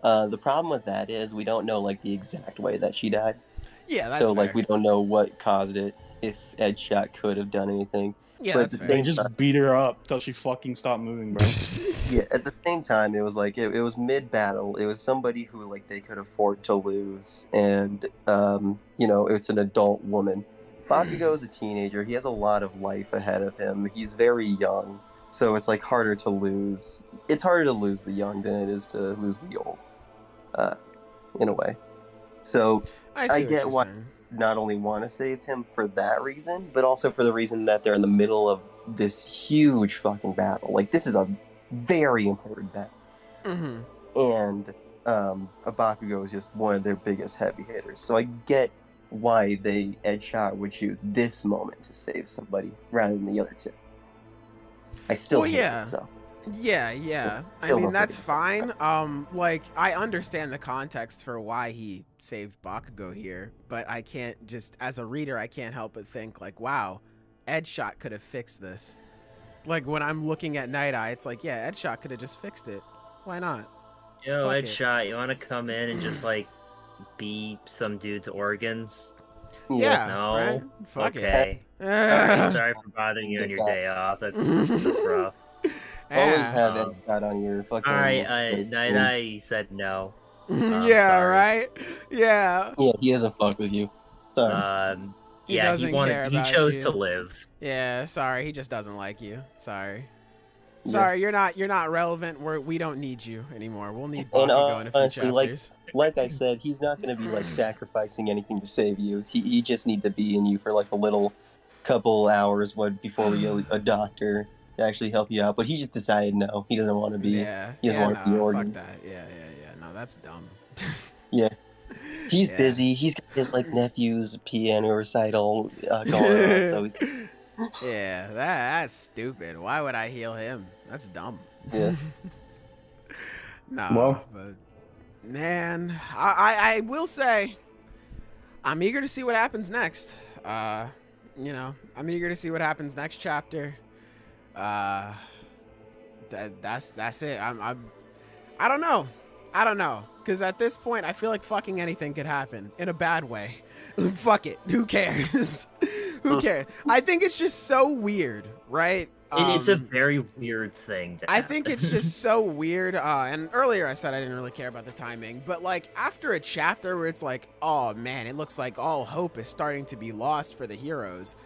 the problem with that is we don't know like the exact way that she died. Yeah, that's so fair. like we don't know what caused it. If Edgeshot could have done anything. Yeah, but that's at the fair. They same just time, beat her up till she fucking stopped moving, bro. yeah, at the same time, it was like it was mid-battle. It was somebody who like they could afford to lose, and you know, it's an adult woman. Bakugo is a teenager. He has a lot of life ahead of him. He's very young, so it's like harder to lose. It's harder to lose the young than it is to lose the old, in a way. So I get why not only want to save him for that reason, but also for the reason that they're in the middle of this huge fucking battle. Like, this is a very important battle. Mm-hmm. And Bakugo is just one of their biggest heavy hitters. So I get why Edgeshot would choose this moment to save somebody rather than the other two. I still hate it, so. Yeah. I Kill mean, him that's first. fine. Like, I understand the context for why he saved Bakugo here, but I can't just, as a reader, I can't help but think, like, wow, Edgeshot could have fixed this. Like, when I'm looking at Night Eye, it's like, yeah, Edgeshot could have just fixed it. Why not? Yo, Fuck it. Headshot, you want to come in and just like be some dude's organs? Yeah. No. Right? Fuck Okay. it. Alright, sorry for bothering you on your day off. That's rough. Always have Um, that on your fucking. Alright, Night Eye said no. Yeah, sorry. right? Yeah. Yeah, he doesn't fuck with you. Sorry. He Yeah, doesn't he care he about chose you. to live. Yeah, sorry, he just doesn't like you. Sorry. Yeah. Sorry, you're not relevant. We don't need you anymore. We'll need And, Bakugo in a few honestly, like- chapters. Like I said, he's not going to be like sacrificing anything to save you. He just need to be in you for like a little couple hours before we get a doctor to actually help you out. But he just decided no, he doesn't want to be. Yeah. he doesn't Yeah, want to be no, fuck organs. that. Yeah. No, that's dumb. Yeah. He's Yeah. busy. He's got his like nephew's piano recital going on. So he's, Yeah, that's stupid. Why would I heal him? That's dumb. yeah. No, Well. but man, I will say I'm eager to see what happens next. You know, I'm eager to see what happens next chapter. That's it. I don't know. Because at this point, I feel like fucking anything could happen in a bad way. Fuck it. Who cares? Who cares? I think it's just so weird, right? It's a very weird thing to I happen. think it's just so weird. And earlier I said I didn't really care about the timing, but like after a chapter where it's like, oh man, it looks like all hope is starting to be lost for the heroes.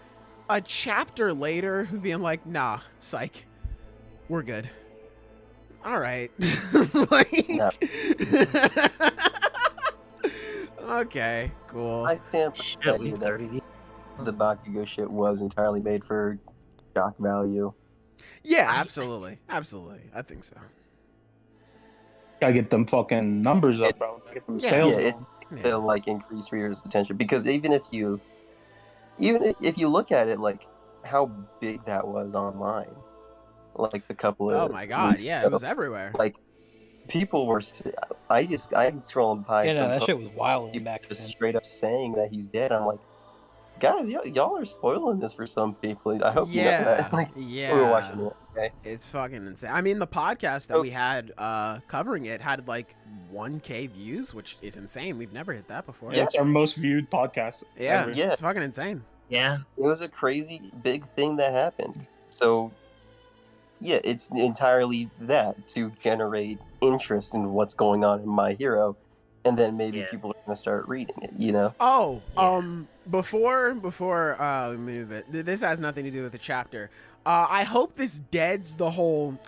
A chapter later, being like, nah, psych, we're good. All right. Yeah. Okay, cool. I stand for Shit, the we idea that 30. the Bakugo shit was entirely made for shock value. Yeah, absolutely. Absolutely. I think so. Gotta get them fucking numbers up, bro. Get them Yeah. sales. Yeah, up. it's Yeah. to like increase readers' attention because even if you look at it like how big that was online, like the couple of Oh my god, weeks yeah, ago, it was everywhere. like people were. I'm scrolling by Yeah, no, some that posts, shit was wild people back just then. straight up saying that he's dead. I'm like, guys, y'all are spoiling this for some people. I hope you know that. Like, we were watching it. Okay. It's fucking insane. I mean, the podcast that we had covering it had like 1K views, which is insane. We've never hit that before. Yeah, it's our most viewed podcast. Yeah, ever. Yeah. it's fucking insane. Yeah. It was a crazy big thing that happened. So, yeah, it's entirely that to generate interest in what's going on in My Hero, and then maybe Yeah. people are gonna start reading it. You know? Oh, Yeah. before we move it, this has nothing to do with the chapter. I hope this deads the whole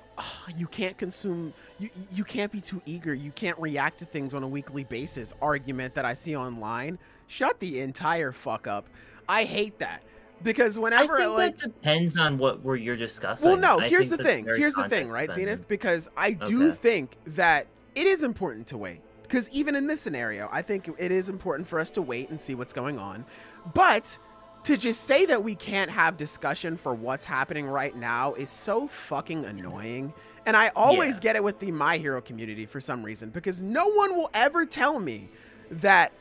you can't consume, you can't be too eager, you can't react to things on a weekly basis argument that I see online. Shut the entire fuck up. I hate that. Because whenever I think like that depends on what you're discussing. well, no, I here's the think that's thing. very Here's the thing, context right, dependent. Zenith? Because I do Okay. think that it is important to wait. Because even in this scenario, I think it is important for us to wait and see what's going on. But to just say that we can't have discussion for what's happening right now is so fucking annoying. And I always get it with the My Hero community for some reason, because no one will ever tell me that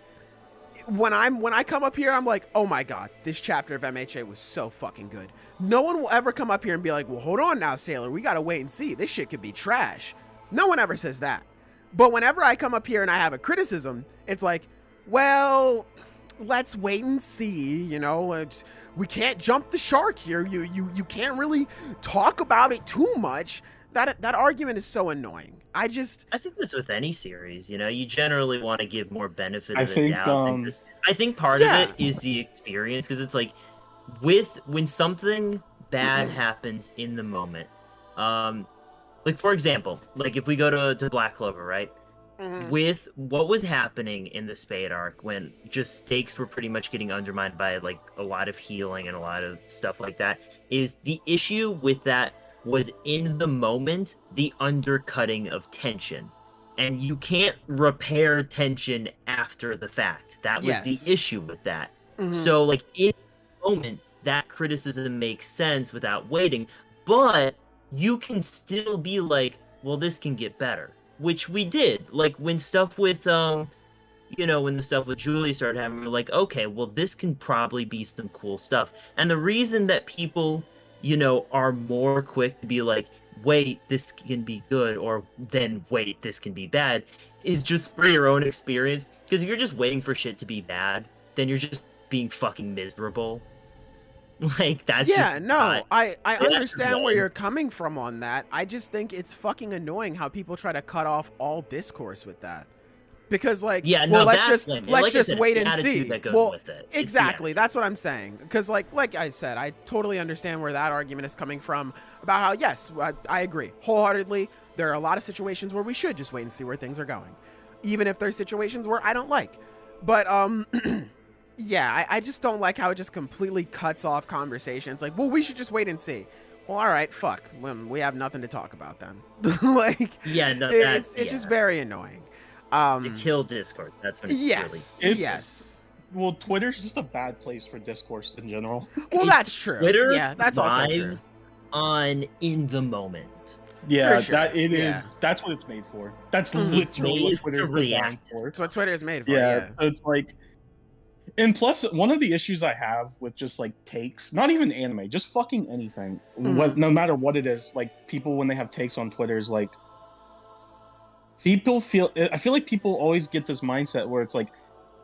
when I come up here, I'm like, oh my god, this chapter of MHA was so fucking good. No one will ever come up here and be like, well, hold on now, Sailor, we gotta wait and see. This shit could be trash. No one ever says that. But whenever I come up here and I have a criticism, it's like, well, let's wait and see. You know, we can't jump the shark here. You can't really talk about it too much. That argument is so annoying. I think that's with any series, you know. You generally want to give more benefit I of the think, doubt. And just, I think part of it is the experience, because it's like when something bad happens in the moment. Like for example, like if we go to Black Clover, right? With what was happening in the Spade arc, when just stakes were pretty much getting undermined by like a lot of healing and a lot of stuff like that, is the issue with that was in the moment the undercutting of tension, and you can't repair tension after the fact. That was the issue with that. So like in the moment that criticism makes sense without waiting, but you can still be like, well, this can get better, which we did. Like when stuff with when the stuff with Julie started happening, we're like, okay, well, this can probably be some cool stuff. And the reason that people, are more quick to be like, wait, this can be good, or then wait, this can be bad, is just for your own experience. Because if you're just waiting for shit to be bad, then you're just being fucking miserable. Like, that's I understand where you're coming from on that. I just think it's fucking annoying how people try to cut off all discourse with that. Because let's just wait and see. Well, exactly. That's what I'm saying. Because like I said, I totally understand where that argument is coming from about how, yes, I agree wholeheartedly. There are a lot of situations where we should just wait and see where things are going, even if there's situations where I don't like. But yeah, I just don't like how it just completely cuts off conversations. Like, well, we should just wait and see. Well, all right, fuck. We have nothing to talk about then. It's just very annoying. To kill discourse. That's when it's yes. Well, Twitter's just a bad place for discourse in general. Well, that's true. Twitter, that's also true. On in the moment. Yeah, sure. is. That's what it's made for. That's literally what Twitter's designed for. That's what Twitter is made for. Yeah, it's like, and plus, one of the issues I have with just like takes, not even anime, just fucking anything, no matter what it is, like people when they have takes on Twitter is like. I feel like people always get this mindset where it's like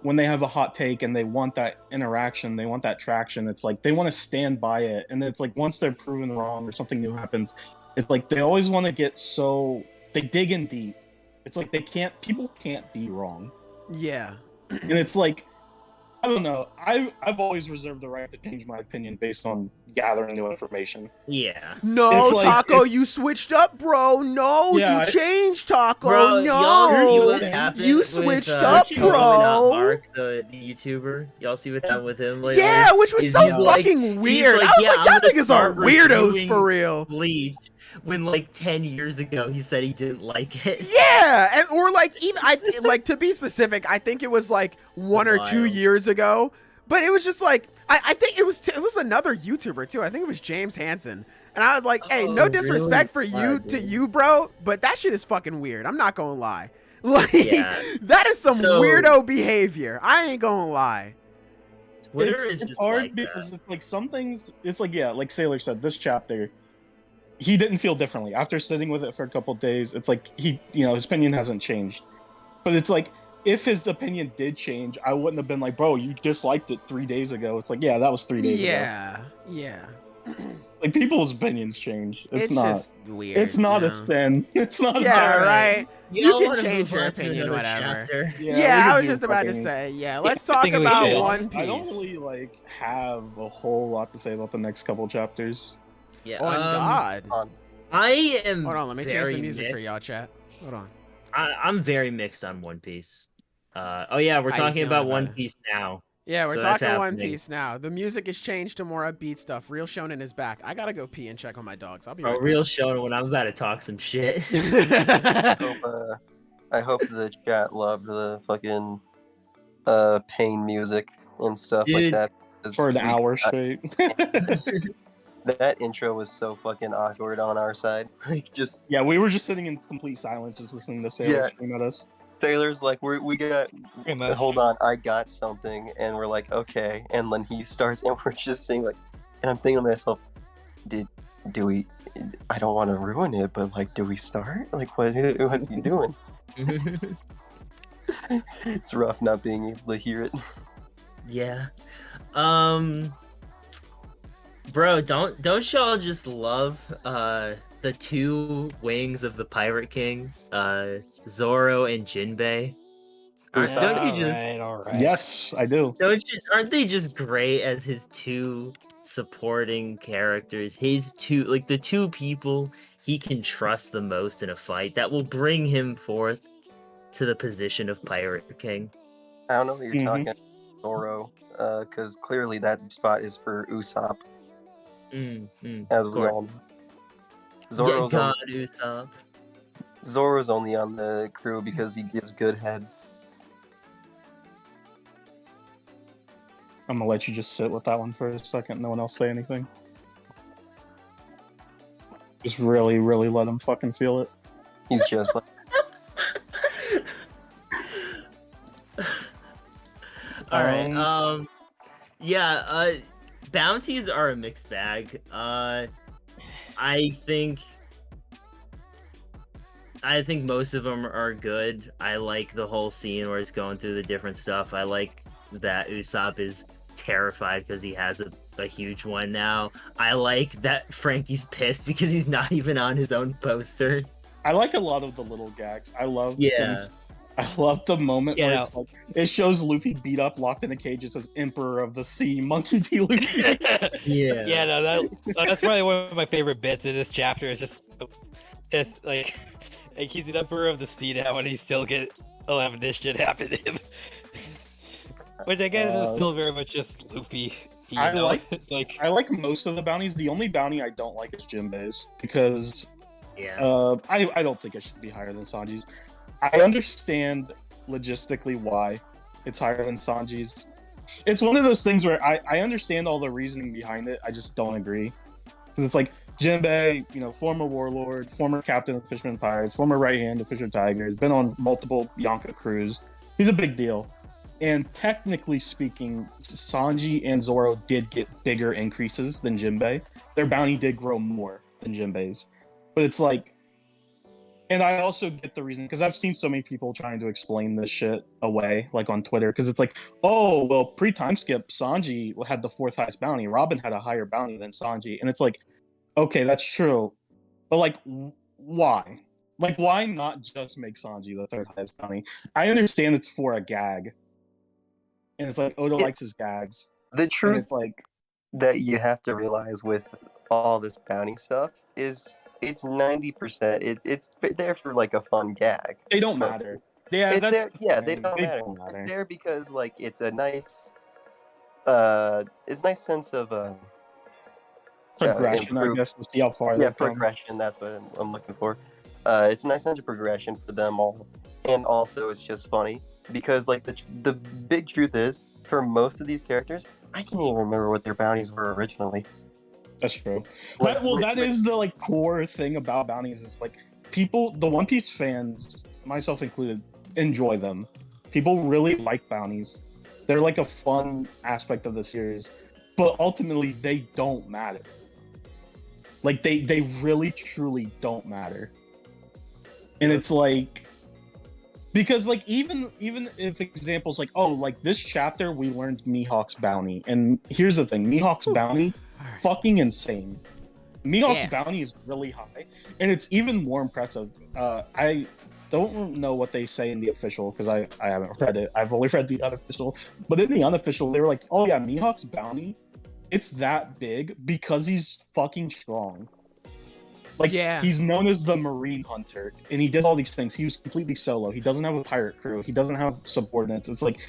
when they have a hot take and they want that interaction, they want that traction, it's like they want to stand by it. And it's like once they're proven wrong or something new happens, it's like they always want to they dig in deep. It's like people can't be wrong. Yeah. And it's like, I don't know. I've always reserved the right to change my opinion based on gathering new information. Yeah. No, Taco, you switched up, bro. No, you changed, Taco. Bro, no, you switched up, bro. Mark, the YouTuber. Y'all see what happened with him lately? Yeah, which was so fucking weird. I was like, y'all niggas are weirdos for real. Bleach. When like 10 years ago he said he didn't like it. Yeah, or like even to be specific, I think it was like 1 or 2 years ago. But it was just like I think it was another YouTuber too. I think it was James Hansen. And I was like, hey, no disrespect for you to you, bro, but that shit is fucking weird. I'm not gonna lie. Like that is some weirdo behavior. I ain't gonna lie. Twitter it's hard like because it's like some things. It's like like Sailor said, this chapter. He didn't feel differently after sitting with it for a couple of days. It's like his opinion hasn't changed, but it's like if his opinion did change, I wouldn't have been like, bro, you disliked it 3 days ago. It's like, yeah, that was 3 days ago. Yeah. Like people's opinions change. It's not just weird. It's not a sin. It's not. Yeah, right. You can change your opinion, opinion, whatever. Chapter. Yeah, I was just about to say. Yeah, let's talk about One Piece. I don't really have a whole lot to say about the next couple chapters. Yeah. Oh God. I am. Hold on, let me change the music for y'all, chat. Hold on. I'm very mixed on One Piece. We're talking about One Piece now. Yeah, we're talking One Piece now. The music has changed to more upbeat stuff. Real Shonen is back. I gotta go pee and check on my dogs. I'll be right back. Real Shonen when I'm about to talk some shit. I hope the chat loved the fucking pain music and stuff like that. For an hour straight. That intro was so fucking awkward on our side. Like yeah, we were just sitting in complete silence, just listening to Sailor scream at us. Sailor's like, we got. Hold on, I got something, and we're like, okay, and then he starts, and we're just saying like, and I'm thinking to myself, do we? I don't want to ruin it, but like, do we start? Like, what's he doing? It's rough not being able to hear it. Yeah. Bro, don't y'all just love the two wings of the Pirate King, Zoro and Jinbei? Don't you just? All right. Yes, I do. Aren't they just great as his two supporting characters? His the two people he can trust the most in a fight that will bring him forth to the position of Pirate King. I don't know what you're talking about, Zoro, because clearly that spot is for Usopp. As we all know. Zoro's only on the crew because he gives good head. I'm gonna let you just sit with that one for a second. No one else say anything. Just really, really let him fucking feel it. He's just like. All right. Yeah. Bounties are a mixed bag. I think most of them are good. I like the whole scene where it's going through the different stuff. I like that Usopp is terrified because he has a huge one now. I like that Frankie's pissed because he's not even on his own poster. I like a lot of the little gags. I love I love the moment where it's like, it shows Luffy beat up, locked in a cage. It says Emperor of the Sea, Monkey D. Luffy. Yeah, no, that's probably one of my favorite bits in this chapter. It's like he's the Emperor of the Sea now, and he still get 11 this shit happen to him. Which I guess is still very much just Luffy. I like most of the bounties. The only bounty I don't like is Jinbei's because I don't think it should be higher than Sanji's. I understand logistically why it's higher than Sanji's. It's one of those things where I understand all the reasoning behind it. I just don't agree. Because it's like Jinbei, former warlord, former captain of Fisherman Pirates, former right hand of Fisher Tigers, been on multiple Yonka crews. He's a big deal. And technically speaking, Sanji and Zoro did get bigger increases than Jinbei. Their bounty did grow more than Jinbei's. But it's like, and I also get the reason, because I've seen so many people trying to explain this shit away, like on Twitter, because it's like, oh, well, pre-time skip, Sanji had the 4th highest bounty. Robin had a higher bounty than Sanji. And it's like, okay, that's true. But like, why? Like, why not just make Sanji the 3rd highest bounty? I understand it's for a gag. And it's like, Oda likes his gags. The truth it's like that you have to realize with all this bounty stuff is it's 90%. It's there for like a fun gag. They don't matter. Yeah, it's there. Yeah, they don't matter. It's there because like it's a nice sense of progression. I guess to see how far. Yeah, progression. That's what I'm looking for. It's a nice sense of progression for them all, and also it's just funny because like the big truth is for most of these characters, I can't even remember what their bounties were originally. That's true. That is the like core thing about bounties is like people, the One Piece fans, myself included, enjoy them. People really like bounties. They're like a fun aspect of the series, but ultimately they don't matter. Like they really truly don't matter. And it's like, because like even if examples like, oh, like this chapter we learned Mihawk's bounty, and here's the thing, Mihawk's bounty fucking insane. Mihawk's bounty is really high, and it's even more impressive. I don't know what they say in the official because I haven't read it. I've only read the unofficial, but in the unofficial they were like, oh yeah, Mihawk's bounty, it's that big because he's fucking strong. Like, he's known as the Marine Hunter, and he did all these things. He was completely solo. He doesn't have a pirate crew. He doesn't have subordinates. It's like,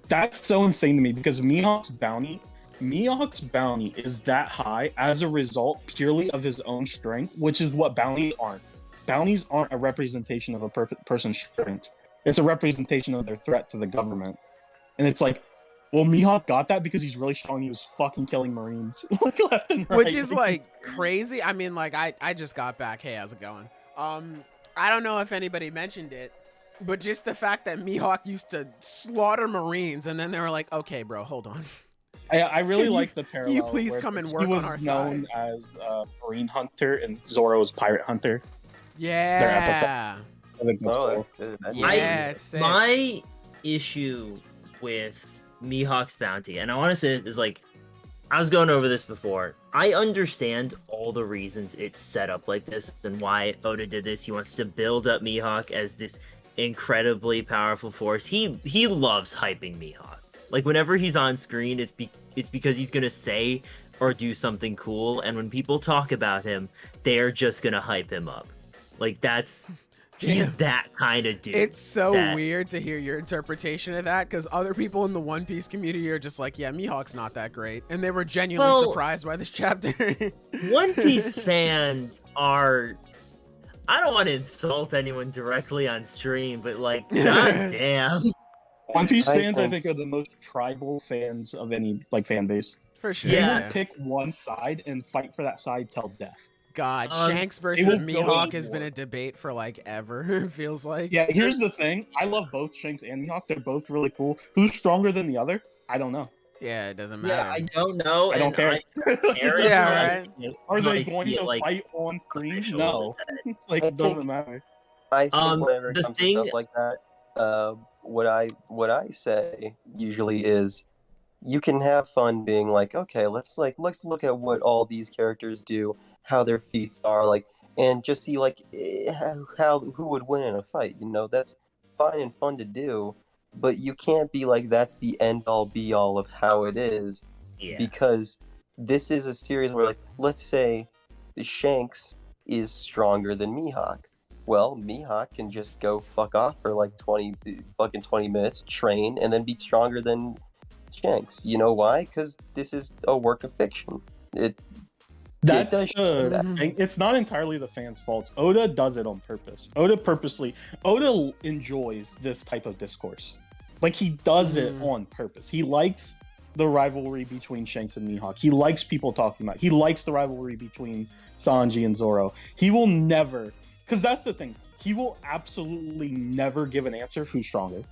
that's so insane to me because Mihawk's bounty is that high as a result purely of his own strength, which is what bounties aren't. Bounties aren't a representation of a person's strength. It's a representation of their threat to the government. And it's like, well, Mihawk got that because he's really strong. He was fucking killing Marines left and right. Which is like crazy. I mean, like I just got back. Hey, how's it going? I don't know if anybody mentioned it, but just the fact that Mihawk used to slaughter Marines, and then they were like, okay, bro, hold on. I really like the parallel. Can you please come and work on our side? He was known as Marine Hunter, and Zoro's Pirate Hunter. Yeah. I think that's cool. That's good. It's sick. My issue with Mihawk's bounty, and I want to say is like, I was going over this before. I understand all the reasons it's set up like this and why Oda did this. He wants to build up Mihawk as this incredibly powerful force. He loves hyping Mihawk. Like whenever he's on screen, it's because he's gonna say or do something cool, and when people talk about him, they're just gonna hype him up. Like he's that kind of dude. It's so weird to hear your interpretation of that because other people in the One Piece community are just like, yeah, Mihawk's not that great. And they were genuinely surprised by this chapter. One Piece fans are... I don't want to insult anyone directly on stream, but like, goddamn. One Piece fans, I think, are the most tribal fans of any like fan base. For sure. They will pick one side and fight for that side till death. God, Um, Shanks it versus would go Mihawk to has been war. a debate for like ever. It feels like. Yeah, here's the thing. I love both Shanks and Mihawk. They're both really cool. Who's stronger than the other? I don't know. Yeah, it doesn't Yeah, matter. I don't know. I don't and care. care Yeah, until I right. see it- Are until they I going see it, to like, fight on screen? official No. instead. Like, I it doesn't think- matter. I think whenever the it comes thing- to stuff like that, what I say usually is you can have fun being like, okay, let's look at what all these characters do, how their feats are like, and just see like how who would win in a fight. You know, that's fine and fun to do, but you can't be like that's the end all be all of how it is, Yeah. because this is a series where, like, let's say Shanks is stronger than Mihawk. Well, Mihawk can just go fuck off for like 20 minutes, train, and then be stronger than Shanks. You know why? Because this is a work of fiction. It's That's does show that. it's not entirely the fans' faults. Oda does it on purpose. Oda enjoys this type of discourse. Like, he does it on purpose. He likes the rivalry between Shanks and Mihawk. He likes people talking about it. He likes the rivalry between Sanji and Zoro. He will never, because that's the thing, he will absolutely never give an answer who's stronger.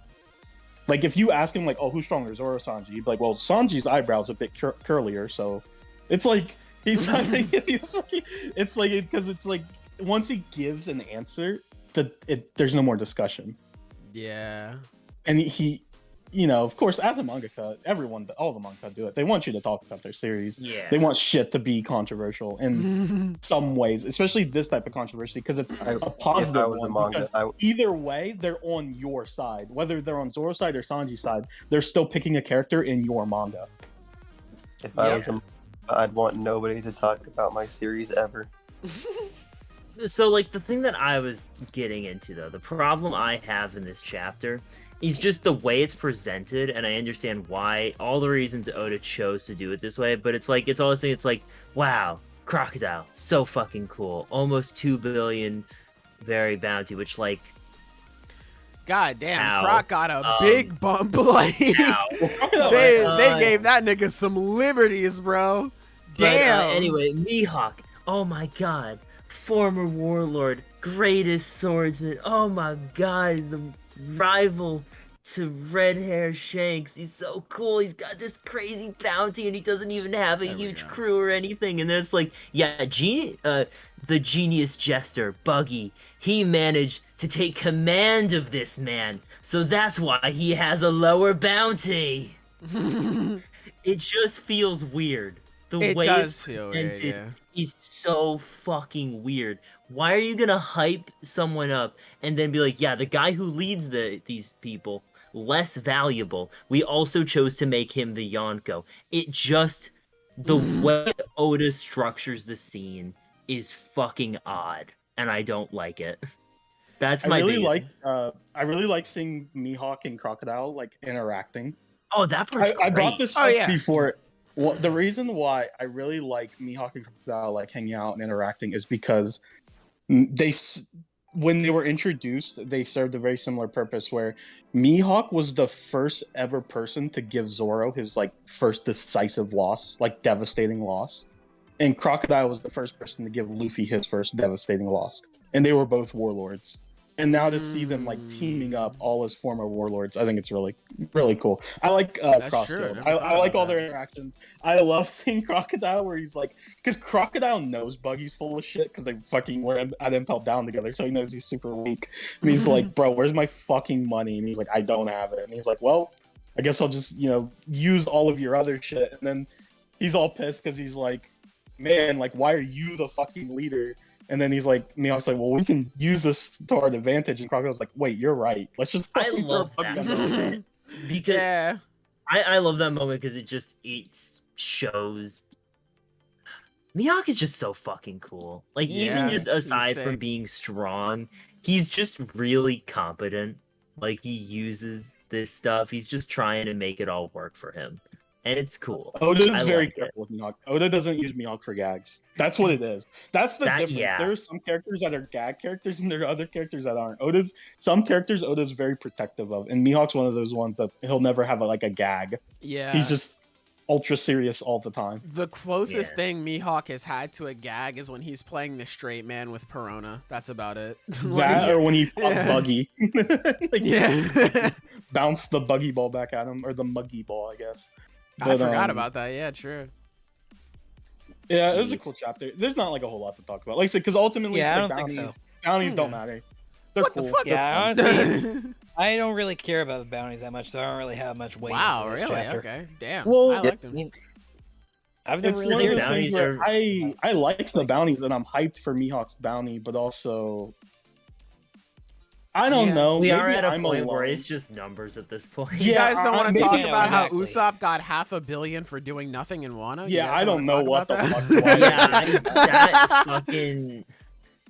Like, if you ask him, like, oh, who's stronger, Zoro or Sanji? He'd be like, well, Sanji's eyebrows a bit curlier, so it's like, he's not gonna give you it's like, because it's like, once he gives an answer, there's no more discussion. Yeah. And he, you know, of course, as a mangaka, all the mangaka do it. They want you to talk about their series. Yeah. They want shit to be controversial in some ways, especially this type of controversy, because it's a positive If I was a one, manga, because either way, they're on your side. Whether they're on Zoro's side or Sanji's side, they're still picking a character in your manga. if I was I'd want nobody to talk about my series ever. So, like, the thing that I was getting into, though, the problem I have in this chapter is just the way it's presented, and I understand why, all the reasons Oda chose to do it this way, but it's like, it's always it's like, wow, Crocodile, so fucking cool, almost 2 billion berry bounty, which, like, God damn, Ow. Croc got a big bump. Like, ow. they gave that nigga some liberties, bro. But, Damn. anyway, Mihawk, oh my god, former warlord, greatest swordsman, oh my god, he's the rival to red hair Shanks. He's so cool. He's got this crazy bounty and he doesn't even have a There we huge go. crew or anything. And then it's like, yeah, the genius jester, Buggy, he managed to take command of this man. So that's why he has a lower bounty. It just feels weird. The It way does it's feel presented weird, is so fucking weird. Why are you gonna hype someone up and then be like, yeah, the guy who leads these people, less valuable. We also chose to make him the Yonko. It just, the way Oda structures the scene is fucking odd, and I don't like it. That's my I really biggest- like seeing Mihawk and Crocodile like interacting. Oh, that part's I brought great. this Oh, up yeah. before. Well, the reason why I really like Mihawk and Crocodile like hanging out and interacting is because when they were introduced, they served a very similar purpose. Where Mihawk was the first ever person to give Zoro his like first decisive loss, like devastating loss, and Crocodile was the first person to give Luffy his first devastating loss, and they were both warlords. And now to see them like teaming up, all as former warlords, I think it's really, really cool. I like Cross true. Guild. Never I thought like about all their that. interactions. I love seeing Crocodile where he's like, because Crocodile knows Buggy's full of shit because they fucking were at Impel Down together, so he knows he's super weak. And he's like, bro, where's my fucking money? And he's like, I don't have it. And he's like, well, I guess I'll just, use all of your other shit. And then he's all pissed because he's like, man, like, why are you the fucking leader? And then he's like, Mihawk's like, well, we can use this to our advantage. And Crocodile's like, wait, you're right. Let's just I fucking love throw that Buggy under the bus." moment because Yeah. I love that moment because it shows Mihawk is just so fucking cool. Like, Yeah, even just he's aside from sick. being strong, he's just really competent. Like, he uses this stuff. He's just trying to make it all work for him. And it's cool. Oda's I very like it. careful with Mihawk. Oda doesn't use Mihawk for gags. That's what it is. That's the difference. Yeah. There are some characters that are gag characters, and there are other characters that aren't. Some characters Oda's very protective of, and Mihawk's one of those ones that he'll never have a gag. Yeah. He's just ultra serious all the time. The closest Yeah. thing Mihawk has had to a gag is when he's playing the straight man with Perona. That's about it. That or when he popped Buggy. Like, Yeah. bounce the buggy ball back at him, or the muggy ball, I guess. I forgot about that. Yeah, true. Yeah, it was a cool chapter. There's not like a whole lot to talk about. Like I said, because ultimately, Yeah, it's I like don't think bounties. so. Bounties don't Yeah. matter. They're What cool. the fuck? They're Yeah, fun. honestly, I don't really care about the bounties that much, so I don't really have much weight. Wow, into this really? chapter. Okay. Damn. Well, I liked I him. mean, I've never It's really one of cared those about things bounties where I like the bounties and I'm hyped for Mihawk's bounty, but also I don't Yeah. know. We are maybe at a I'm point where alone. it's just numbers at this point. You Yeah, guys don't want to maybe- talk Yeah, about exactly. how Usopp got $500 million for doing nothing in Wano? You Yeah, guys I don't know wanna what talk the about fuck. that? Yeah, that fucking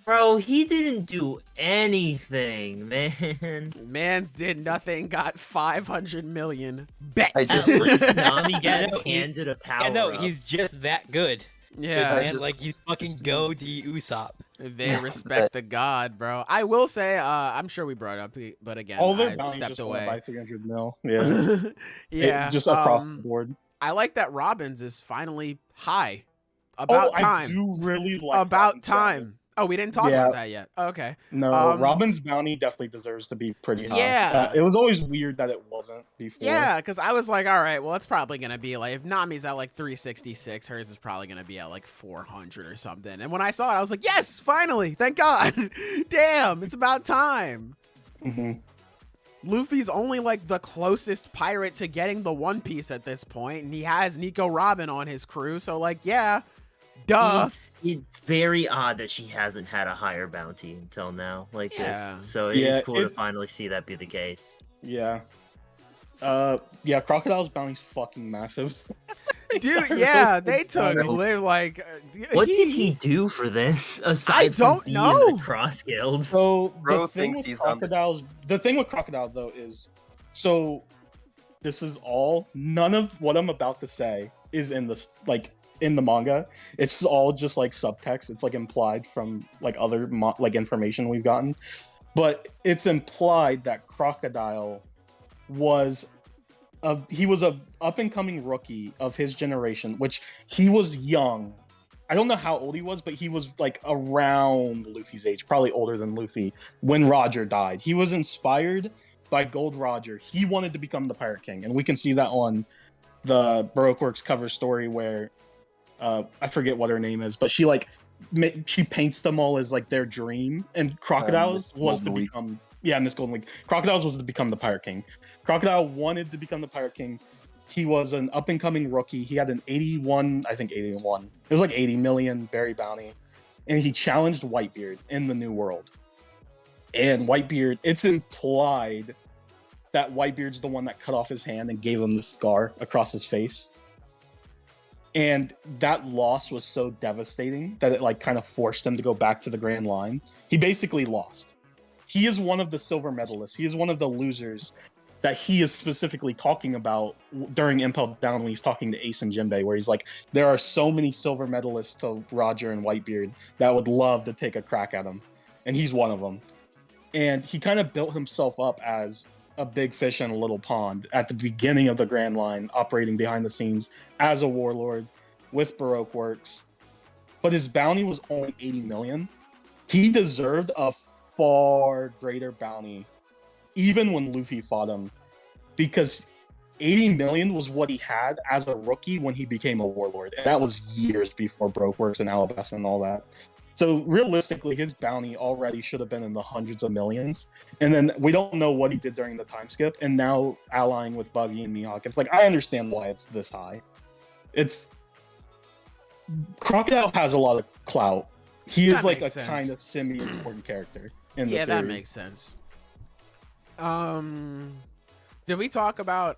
bro, he didn't do anything, man. Mans did nothing, got 500 million. Bet. I At just- least Nami Yeah, got no, he- handed a power Yeah, no, up. he's just that good. Yeah. Man, like he's fucking gold Usopp. They respect the god, bro. I will say, I'm sure we brought it up, but again, All their I bounties stepped just went by away. 300 mil. Yeah, Yeah, just across the board. I like that Robbins is finally high. About I time. do really like About Robin's bounty. time. Oh, we didn't talk Yeah. about that yet. Okay. No, Robin's bounty definitely deserves to be pretty high. Yeah. It was always weird that it wasn't before. Yeah, because I was like, all right, well, it's probably going to be like, if Nami's at like 366, hers is probably going to be at like 400 or something. And when I saw it, I was like, yes, finally, thank God. Damn, it's about time. hmm Luffy's only like the closest pirate to getting the One Piece at this point, and he has Nico Robin on his crew, so like, yeah, duh. It's very odd that she hasn't had a higher bounty until now, like Yeah. this. So it is Yeah, cool to it- finally see that be the case. Yeah. Yeah, Crocodile's bounty's fucking massive. Dude, yeah, they took like. What did he do for this? Aside don't from being know. in the Cross Guild. So Bro the thing thinks with he's on the- Crocodile's, the thing with Crocodile though is, so this is all, none of what I'm about to say is in this, like in the manga. It's all just like subtext. It's like implied from like other like information we've gotten, but it's implied that Crocodile was he was a up and coming rookie of his generation, which he was young. I don't know how old he was, but he was like around Luffy's age, probably older than Luffy when Roger died. He was inspired by Gold Roger. He wanted to become the Pirate King, and we can see that on the Baroque Works cover story where I forget what her name is, but she like she paints them all as like their dream, and Crocodile's Miss was to Golden Week. become Miss Golden Week. Crocodile's was to become the Pirate King. Crocodile wanted to become the Pirate King. He was an up and coming rookie. He had an 81, I think 81. It was like 80 million berry bounty, and he challenged Whitebeard in the New World. And Whitebeard, it's implied that Whitebeard's the one that cut off his hand and gave him the scar across his face. And that loss was so devastating that it like kind of forced him to go back to the Grand Line. He basically lost. He is one of the silver medalists. He is one of the losers that he is specifically talking about during Impel Down when he's talking to Ace and Jinbei, where he's like, there are so many silver medalists to Roger and Whitebeard that would love to take a crack at him. And he's one of them. And he kind of built himself up as a big fish in a little pond at the beginning of the Grand Line, operating behind the scenes as a warlord with Baroque Works. But his bounty was only 80 million. He deserved a far greater bounty, even when Luffy fought him, because 80 million was what he had as a rookie when he became a warlord. And that was years before Baroque Works and Alabasta and all that. So realistically, his bounty already should have been in the hundreds of millions. And then we don't know what he did during the time skip. And now allying with Buggy and Mihawk, it's like, I understand why it's this high. Crocodile has a lot of clout. He is That like a makes sense. kind of semi-important character in the Yeah, series. that makes sense. Did we talk about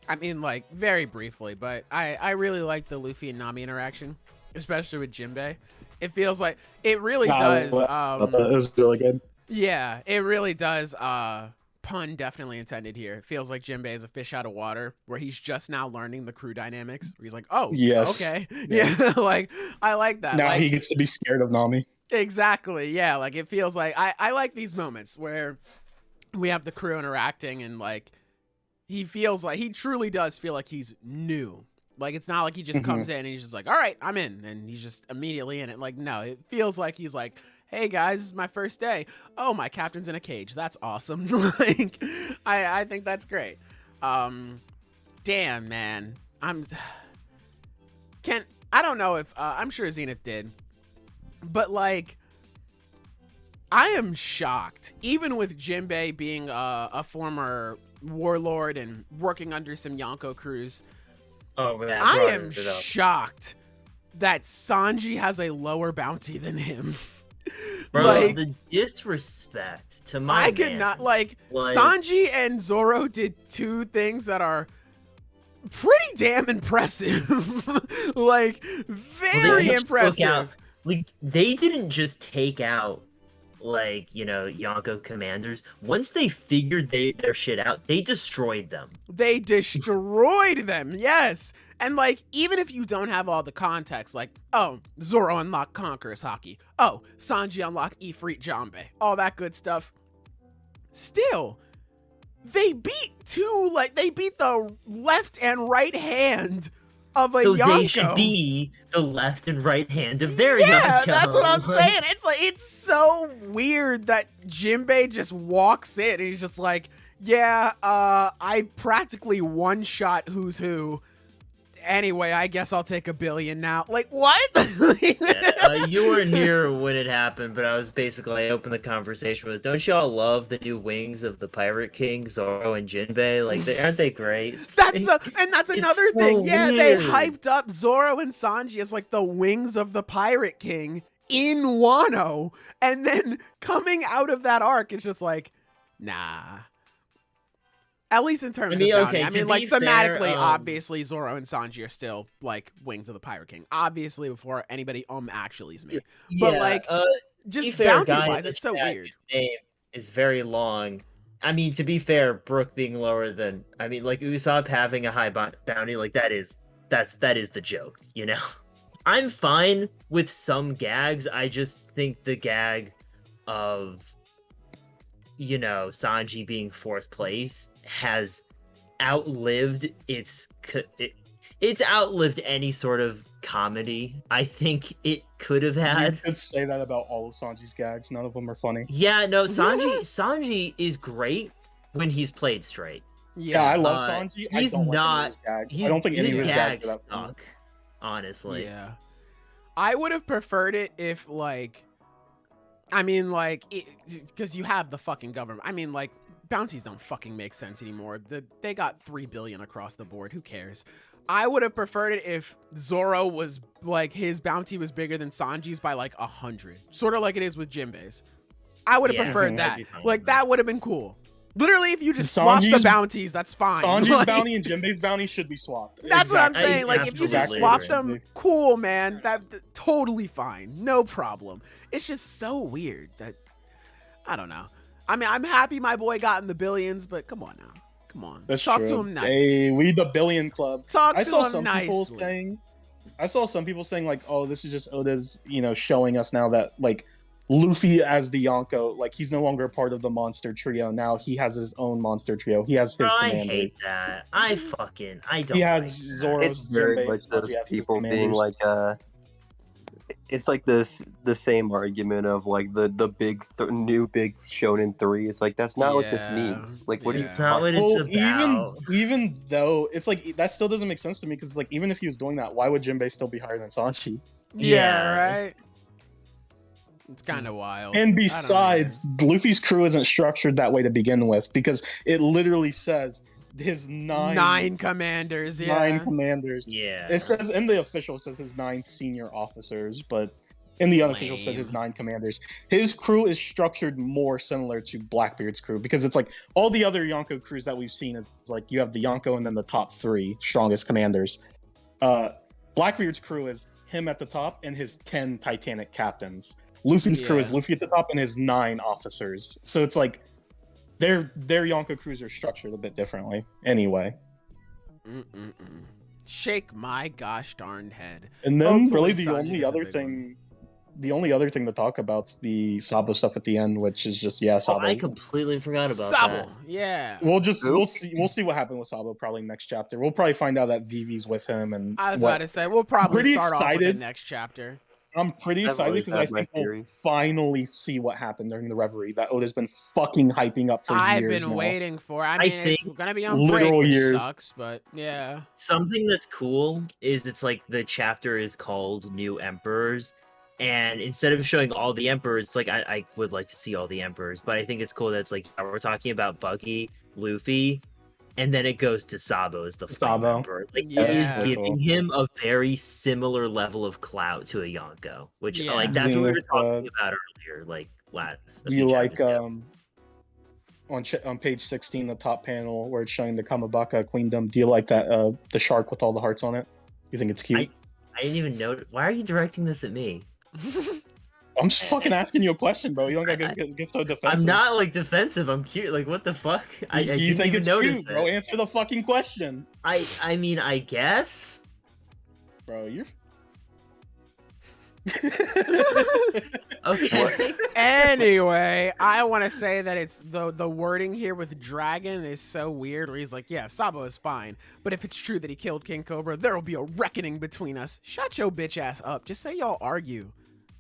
I mean, like, very briefly, but I really like the Luffy and Nami interaction, especially with Jinbei. It feels like it really does. It was really good. Yeah, it really does. Pun definitely intended here. It feels like Jinbei is a fish out of water, where he's just now learning the crew dynamics. Where he's like, oh, Yes. okay, Yeah. yeah, like I like that. Now like, he gets to be scared of Nami. Exactly. Yeah. Like it feels like I like these moments where we have the crew interacting and like he feels like he truly does feel like he's new. Like, it's not like he just comes in and he's just like, all right, I'm in. And he's just immediately in it. Like, no, it feels like he's like, hey, guys, this is my first day. Oh, my captain's in a cage. That's awesome. Like, I think that's great. Damn, man. I don't know if, I'm sure Zenith did. But, like, I am shocked. Even with Jinbei being a former warlord and working under some Yonko crews, I am shocked that Sanji has a lower bounty than him. Bro, like, the disrespect to my could man. not, like, Sanji and Zoro did two things that are pretty damn impressive. Like, very impressive. Like, they didn't just take out, like, you know, Yonko commanders. Once they figured their shit out, they destroyed them. They destroyed them, yes. And, like, even if you don't have all the context, like, oh, Zoro unlocked Conqueror's Haki. Oh, Sanji unlocked Ifrit Janbei. All that good stuff. Still, they beat the left and right hand of a Yonko. So they should be the left and right hand of their Yonko. Yeah, that's what I'm saying. It's like, it's so weird that Jinbei just walks in and he's just like, yeah, I practically one-shot who's who. Anyway, I guess I'll take $1 billion now. Like, what? You weren't here when it happened, but I opened the conversation with, don't y'all love the new wings of the Pirate King, Zoro and Jinbei? Like, aren't they great? That's another thing. Yeah, weird. they hyped up Zoro and Sanji as like the wings of the Pirate King in Wano, and then coming out of that arc, it's just like, nah. At least in terms of bounty. I mean, like, thematically, obviously, Zoro and Sanji are still, like, wings of the Pirate King. Obviously, before anybody actually is me. But, like, just bounty-wise, it's so weird. Name is very long. I mean, to be fair, Brook being lower than... I mean, like, Usopp having a high bounty, like, that is the joke, you know? I'm fine with some gags. I just think the gag of, you know, Sanji being 4th place has outlived it's outlived any sort of comedy I think it could have had. You could say that about all of Sanji's gags. None of them are funny. Yeah, no, Sanji is great when he's played straight. Yeah, I love Sanji. He's I don't think any of his gags suck, honestly. Yeah. I would have preferred it if, like, I mean, like, because you have the fucking government. I mean, like, bounties don't fucking make sense anymore. They got $3 billion across the board. Who cares? I would have preferred it if Zoro was, like, his bounty was bigger than Sanji's by, like, 100. Sort of like it is with Jinbei's. I would have preferred that. Like, that would have been cool. Literally, if you just swap the bounties, that's fine. Sanji's like, bounty and Jinbei's bounty should be swapped. That's what I'm saying. Like, if you just swap them, cool, man. That totally fine. No problem. It's just so weird that, I don't know. I mean, I'm happy my boy got in the billions, but come on now. Come on. That's Talk true. to him nice. Hey, we the billion club. Talk to him nicely. I saw some people saying, like, oh, this is just Oda's, you know, showing us now that, like, Luffy as the Yonko, like, he's no longer part of the monster trio. Now he has his own monster trio. He has his commander. I hate that. I don't. He has Zoro's. It's very much those people being like, it's like the same argument of like the new big Shonen 3. It's like, that's not what this means. Like, what are you talking about? Even though it's like, that still doesn't make sense to me, because like, even if he was doing that, why would Jinbei still be higher than Sanji? Yeah, right. It's kind of wild. And besides, Luffy's crew isn't structured that way to begin with, because it literally says his nine commanders. Yeah. 9 commanders. Yeah. It says in the official, it says his 9 senior officers, but in the unofficial, it says his 9 commanders. His crew is structured more similar to Blackbeard's crew, because it's like all the other Yonko crews that we've seen is like you have the Yonko and then the top 3 strongest commanders. Blackbeard's crew is him at the top and his 10 Titanic captains. Luffy's crew is Luffy at the top and his 9 officers. So it's like their Yonko crews are structured a bit differently. Anyway. Shake my gosh darn head. And then really the only other thing the only other thing to talk about's the Sabo stuff at the end, which is just Sabo. I completely forgot about Sabo, that. yeah. We'll see what happened with Sabo probably next chapter. We'll probably find out that Vivi's with him, and I was about to say we'll probably pretty start off with excited. the next chapter. I'm pretty I've excited always because I had my think we'll theories. finally see what happened during the Reverie that Oda's been fucking hyping up for I've years been now. waiting for. I mean, think it's gonna be on break, literal which years. sucks, but yeah. Something that's cool is it's like the chapter is called New Emperors, and instead of showing all the emperors, it's like I would like to see all the emperors, but I think it's cool that it's like we're talking about Buggy, Luffy, and then it goes to Sabo as the Flame Sabo. Emperor. Like Yeah. it is That's really giving cool. him a very similar level of clout to a Yonko, which Yeah. like that's what we were Zenith, talking about earlier, like last. a Do few you like chapters ago. on page 16, the top panel where it's showing the Kamabaka Queendom? Do you like that the shark with all the hearts on it? You think it's cute? I didn't even know. Why are you directing this at me? I'm just fucking asking you a question, bro. You don't gotta get so defensive. I'm not like defensive. I'm curious. Like, what the fuck? I Do you didn't think even it's notice cute, bro? it. Answer the fucking question, I mean, I guess. bro. You're. Okay. Anyway, I want to say that it's the wording here with Dragon is so weird. Where he's like, "Yeah, Sabo is fine, but if it's true that he killed King Cobra, there will be a reckoning between us." Shut your bitch ass up. Just say y'all argue.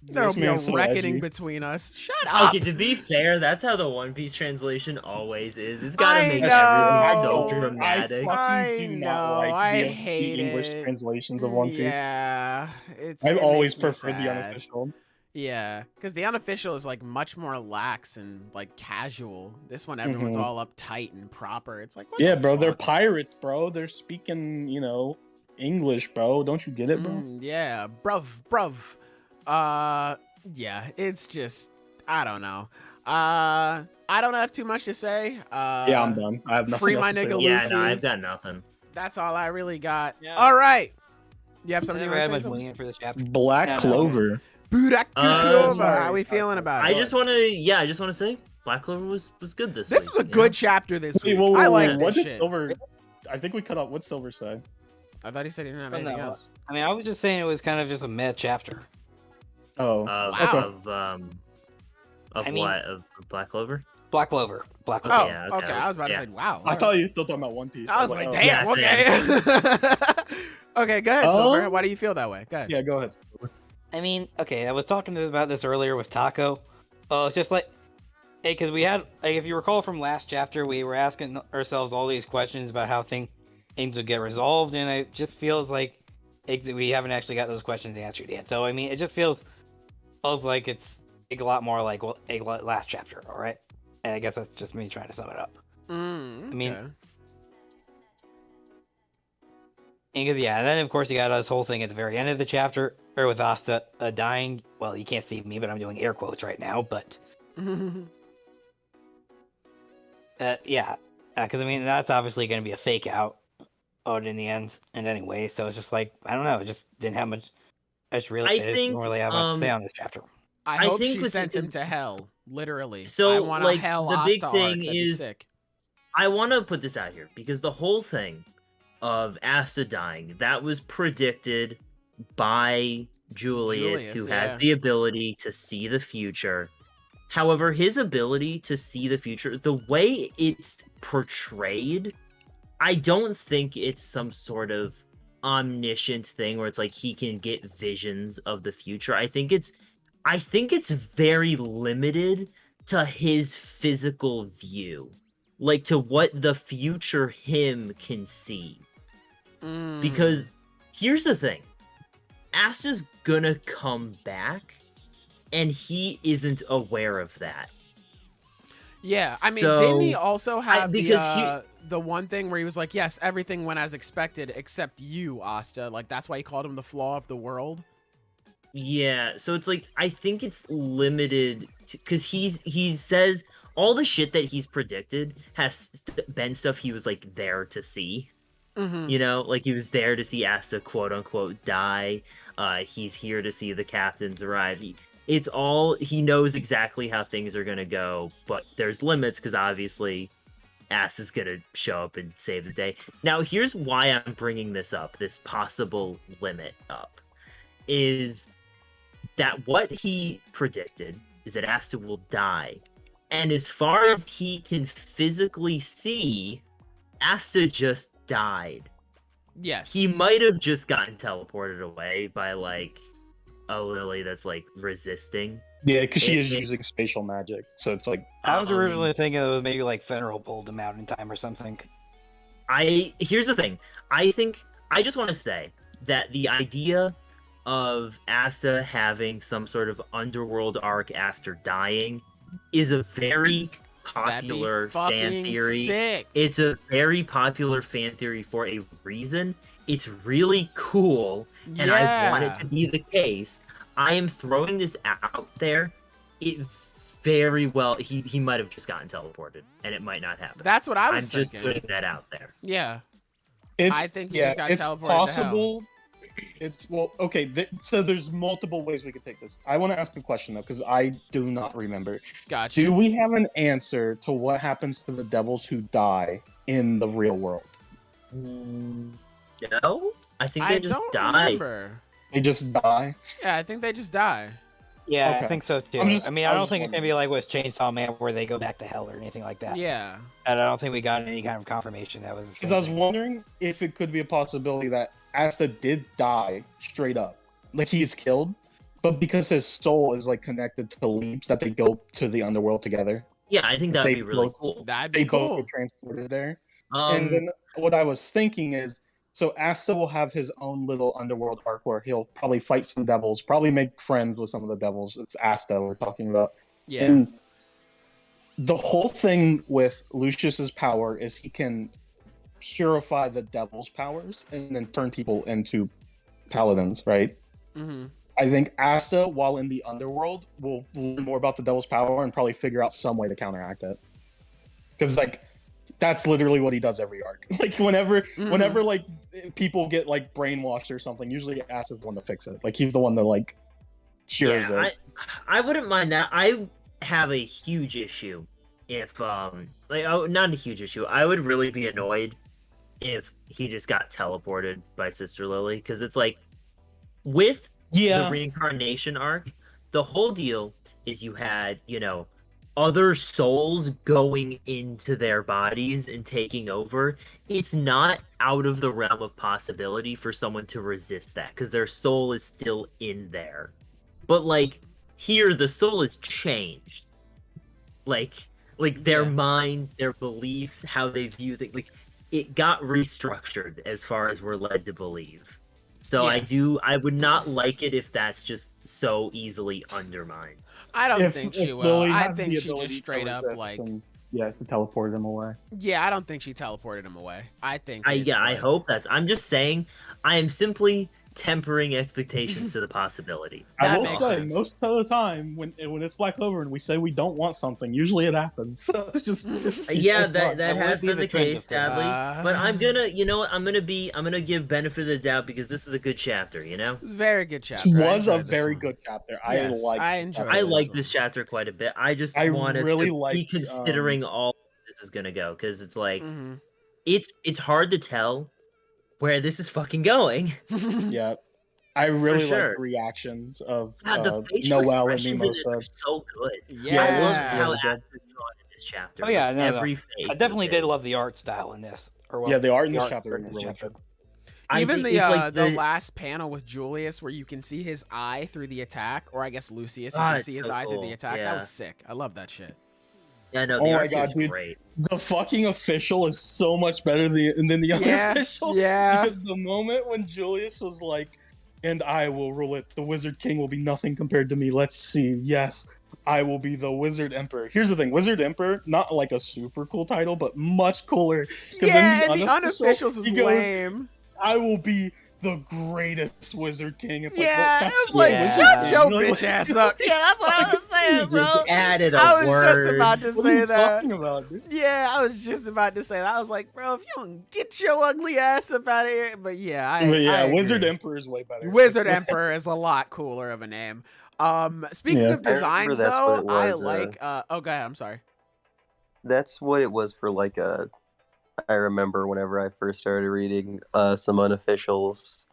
There'll This be a man's so reckoning edgy. between us. Shut up. Okay, to be fair, that's how the One Piece translation always is. It's gotta I make know. everything so I dramatic. fucking do not like I the hate English it. translations of One Piece. Yeah, it I've always makes me preferred the sad. unofficial. Yeah, because the unofficial is like much more lax and like casual. This one, everyone's Mhm. all uptight and proper. It's like, what Yeah, the bro, they're fuck? pirates, bro. They're speaking, English, bro. Don't you get it, bro? Yeah, bruv. Yeah, it's just, I don't know. I don't have too much to say. Yeah, I'm done. I have nothing free else my to say nigga about Yeah, Luffy. no, I've got nothing. That's all I really got. Yeah. All right. You have I something you never want had to much say? Something? waiting for this chapter. Black Yeah, no. Clover. Black Uh, Clover. sorry. How we feeling about it? I just want to say Black Clover was good this week. This is a you good know? chapter this Wait, week. whoa, I whoa, like whoa, this what did shit. Silver? I think we cut out. What's Silver say? I thought he said he didn't have Oh, anything no. else. I mean, I was just saying it was kind of just a meh chapter. Oh, Wow. Of I mean- what? Of Black Clover? Black Clover. Oh, yeah, okay. okay. I was about to Yeah. say, wow. I thought you were still talking about One Piece. I was like, oh. damn, Yeah, okay. Okay, go ahead, Silver. Um, Why do you feel that way? Go ahead. Yeah, go ahead. I mean, okay, I was talking about this earlier with Taco. It's just like, hey, because we had, like, if you recall from last chapter, we were asking ourselves all these questions about how things would get resolved, and it just feels like we haven't actually got those questions answered yet. So, I mean, it just feels like it's a lot more like last chapter, all right? And I guess that's just me trying to sum it up. I mean, Okay. Because, yeah, and then of course you got this whole thing at the very end of the chapter, or with Asta dying. Well, you can't see me, but I'm doing air quotes right now. But yeah, because I mean that's obviously going to be a fake out in the end. And anyway, so it's just like I don't know, it just didn't have much. I just didn't really have much to say on this chapter. I hope think she what's- sent him to hell, literally. So, I want like, a hell the big Asta thing arc. That'd be is- sick. I want to put this out here because the whole thing of Asta dying, that was predicted by Julius who yeah. has the ability to see the future. However, his ability to see the future, the way it's portrayed, I don't think it's some sort of omniscient thing where it's like he can get visions of the future. I think it's very limited to his physical view, like to what the future him can see. Because here's the thing, Asta's gonna come back, and he isn't aware of that. Yeah, I mean, So, didn't he also have because the one thing where he was like, yes, everything went as expected except you, Asta. Like, that's why he called him the flaw of the world. Yeah, so it's like I think it's limited because he says all the shit that he's predicted has been stuff he was like there to see. You know, like he was there to see Asta quote unquote die. He's here to see the captains arrive. It's all, he knows exactly how things are gonna go, but there's limits because obviously Asta's gonna show up and save the day. Now, here's why I'm bringing this up, this possible limit up, is that what he predicted is that Asta will die. And as far as he can physically see, Asta just died. Yes. He might have just gotten teleported away by, like, a Lily that's, like, resisting. Yeah, because she is using spatial magic, so it's like... I was originally thinking it was maybe, like, Fenrir pulled him out in time or something. Here's the thing. I just want to say that the idea of Asta having some sort of underworld arc after dying is a very popular fan theory. Sick. It's a very popular fan theory for a reason. It's really cool, and I want it to be the case. I am throwing this out there. It very well, he might have just gotten teleported, and it might not happen. That's what I was I'm thinking. just putting that out there. Yeah. I think he just got teleported to possible. It's well, okay. So there's multiple ways we could take this. I want to ask a question though, because I do not remember. Gotcha. Do we have an answer to what happens to the devils who die in the real world? No, I think they I just don't die. remember. They just die. Yeah, I think they just die. Yeah, Okay. I think so too. I I was don't just think it's gonna be like with Chainsaw Man where they go back to hell or anything like that. Yeah. And I don't think we got any kind of confirmation that was. Because I was wondering if it could be a possibility that Asta did die straight up, like he's killed, but because his soul is like connected to leaps, that they go to the underworld together. Yeah, I think that'd They be really both- cool. That'd They be both cool. get transported there. And then Um, what I was thinking is, so Asta will have his own little underworld arc where he'll probably fight some devils, probably make friends with some of the devils. It's Asta we're talking about. Yeah. And the whole thing with Lucius's power is he can purify the devil's powers and then turn people into paladins, right? Mm-hmm. I think Asta, while in the underworld, will learn more about the devil's power and probably figure out some way to counteract it. Because, like, that's literally what he does every arc. Like, whenever like people get like brainwashed or something, usually Asta's the one to fix it. Like, he's the one that like cures it. I wouldn't mind that. I have a not a huge issue. I would really be annoyed if he just got teleported by Sister Lily, because it's like with the reincarnation arc, the whole deal is you had, other souls going into their bodies and taking over. It's not out of the realm of possibility for someone to resist that, because their soul is still in there. But like here, the soul is changed. Like their mind, their beliefs, how they view things, like it got restructured as far as we're led to believe. So Yes. I would not like it if that's just so easily undermined. I don't think she will. Lily I has think the she ability just to straight up resist like. and, to teleport him away. Yeah, I don't think she teleported him away. I think. I like- hope that's. I'm just saying. I am simply tempering expectations to the possibility. I That will makes say, sense. most of the time when it's Black Clover and we say we don't want something, usually it happens. So it's just Yeah, that That has would be been the the trend case, of things. sadly. But I'm gonna, I'm gonna give benefit of the doubt because this is a good chapter. It was a very good chapter. This I was a enjoyed this very one. good chapter. Yes, I enjoyed I this like one. this chapter quite a bit. I just I want us really to be liked, considering all this is gonna go, because it's like Mhm. it's hard to tell where this is fucking going. Yeah, I really like sure. the reactions of God, the facial Noelle and expressions in this Mimosa. are so good. Yeah. I love Yeah. how Really good. Asta's drawn in this chapter. Oh, yeah, like, no, no. every face. I definitely of did his. love the art style in this. Yeah, the art in this art chapter in is this really chapter. good. I Even think the it's like the last panel with Julius, where you can see his eye through the attack, or I guess Lucius, you can it's see his so eye through cool. the attack. Yeah. That was sick. I love that shit. Yeah, no, Oh the my art God, is dude. great. The fucking official is so much better than the other Yeah, official. yeah. Because the moment when Julius was like, "And I will rule it. The Wizard King will be nothing compared to me. Let's see. Yes, I will be the Wizard Emperor." Here's the thing: Wizard Emperor, not like a super cool title, but much cooler. 'Cause Yeah, in and the unofficials was he goes, lame. "I will be the greatest Wizard King." It's like, Yeah, well, it that's was like, Yeah. shut your Really? bitch ass up. Yeah, that's what I was saying, bro. Just added a I was word. just about to What are say you that. talking about, dude? Yeah, I was just about to say that. I was like, bro, if you don't get your ugly ass up out of here. But yeah, I agree. Wizard Emperor is way better. Wizard It's- Emperor is a lot cooler of a name. Speaking Yeah. of designs, that's though, what it I was, like. Oh, go ahead. I'm sorry. That's what it was for like a. I remember whenever I first started reading some unofficials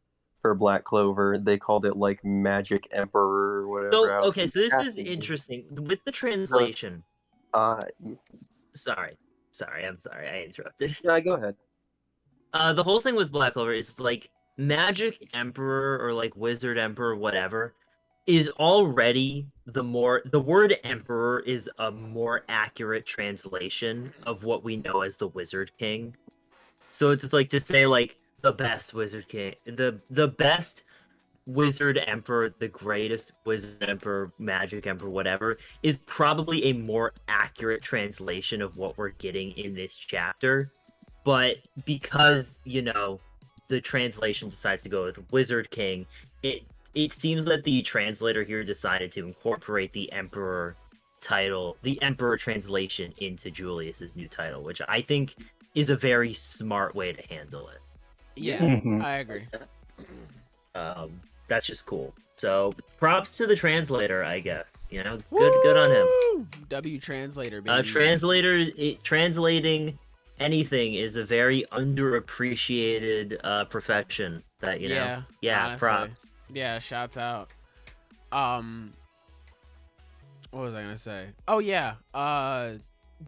for Black Clover. They called it like Magic Emperor or whatever. So, I was okay, so this is fascinated. interesting. With the translation... Uh, Sorry, I'm sorry, I interrupted. yeah, go ahead. The whole thing with Black Clover is like Magic Emperor or like Wizard Emperor, whatever, is already the word Emperor is a more accurate translation of what we know as the Wizard King. So it's like to say like the best Wizard King, the best Wizard Emperor, the greatest Wizard Emperor, Magic Emperor, whatever, is probably a more accurate translation of what we're getting in this chapter. But because, you know, the translation decides to go with Wizard King, it seems that the translator here decided to incorporate the Emperor title, the Emperor translation into Julius's new title, which I think is a very smart way to handle it. Yeah, I agree. That's just cool. So props to the translator, I guess. You know, good on him. W translator, baby. Translating anything is a very underappreciated profession. That you know. Yeah. Honestly. Props. Yeah, shouts out. What was I gonna say? Oh yeah.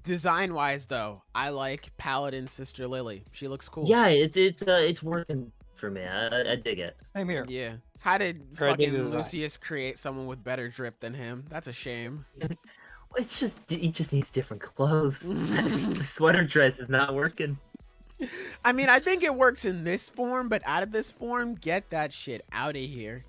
Design wise though, I like Paladin Sister Lily. She looks cool. Yeah, it's working for me. I dig it. Same here. Yeah. How did Or I dig the fucking design. Lucius create someone with better drip than him? That's a shame. It's just he just needs different clothes. The sweater dress is not working. I mean, I think it works in this form, but out of this form, get that shit out of here.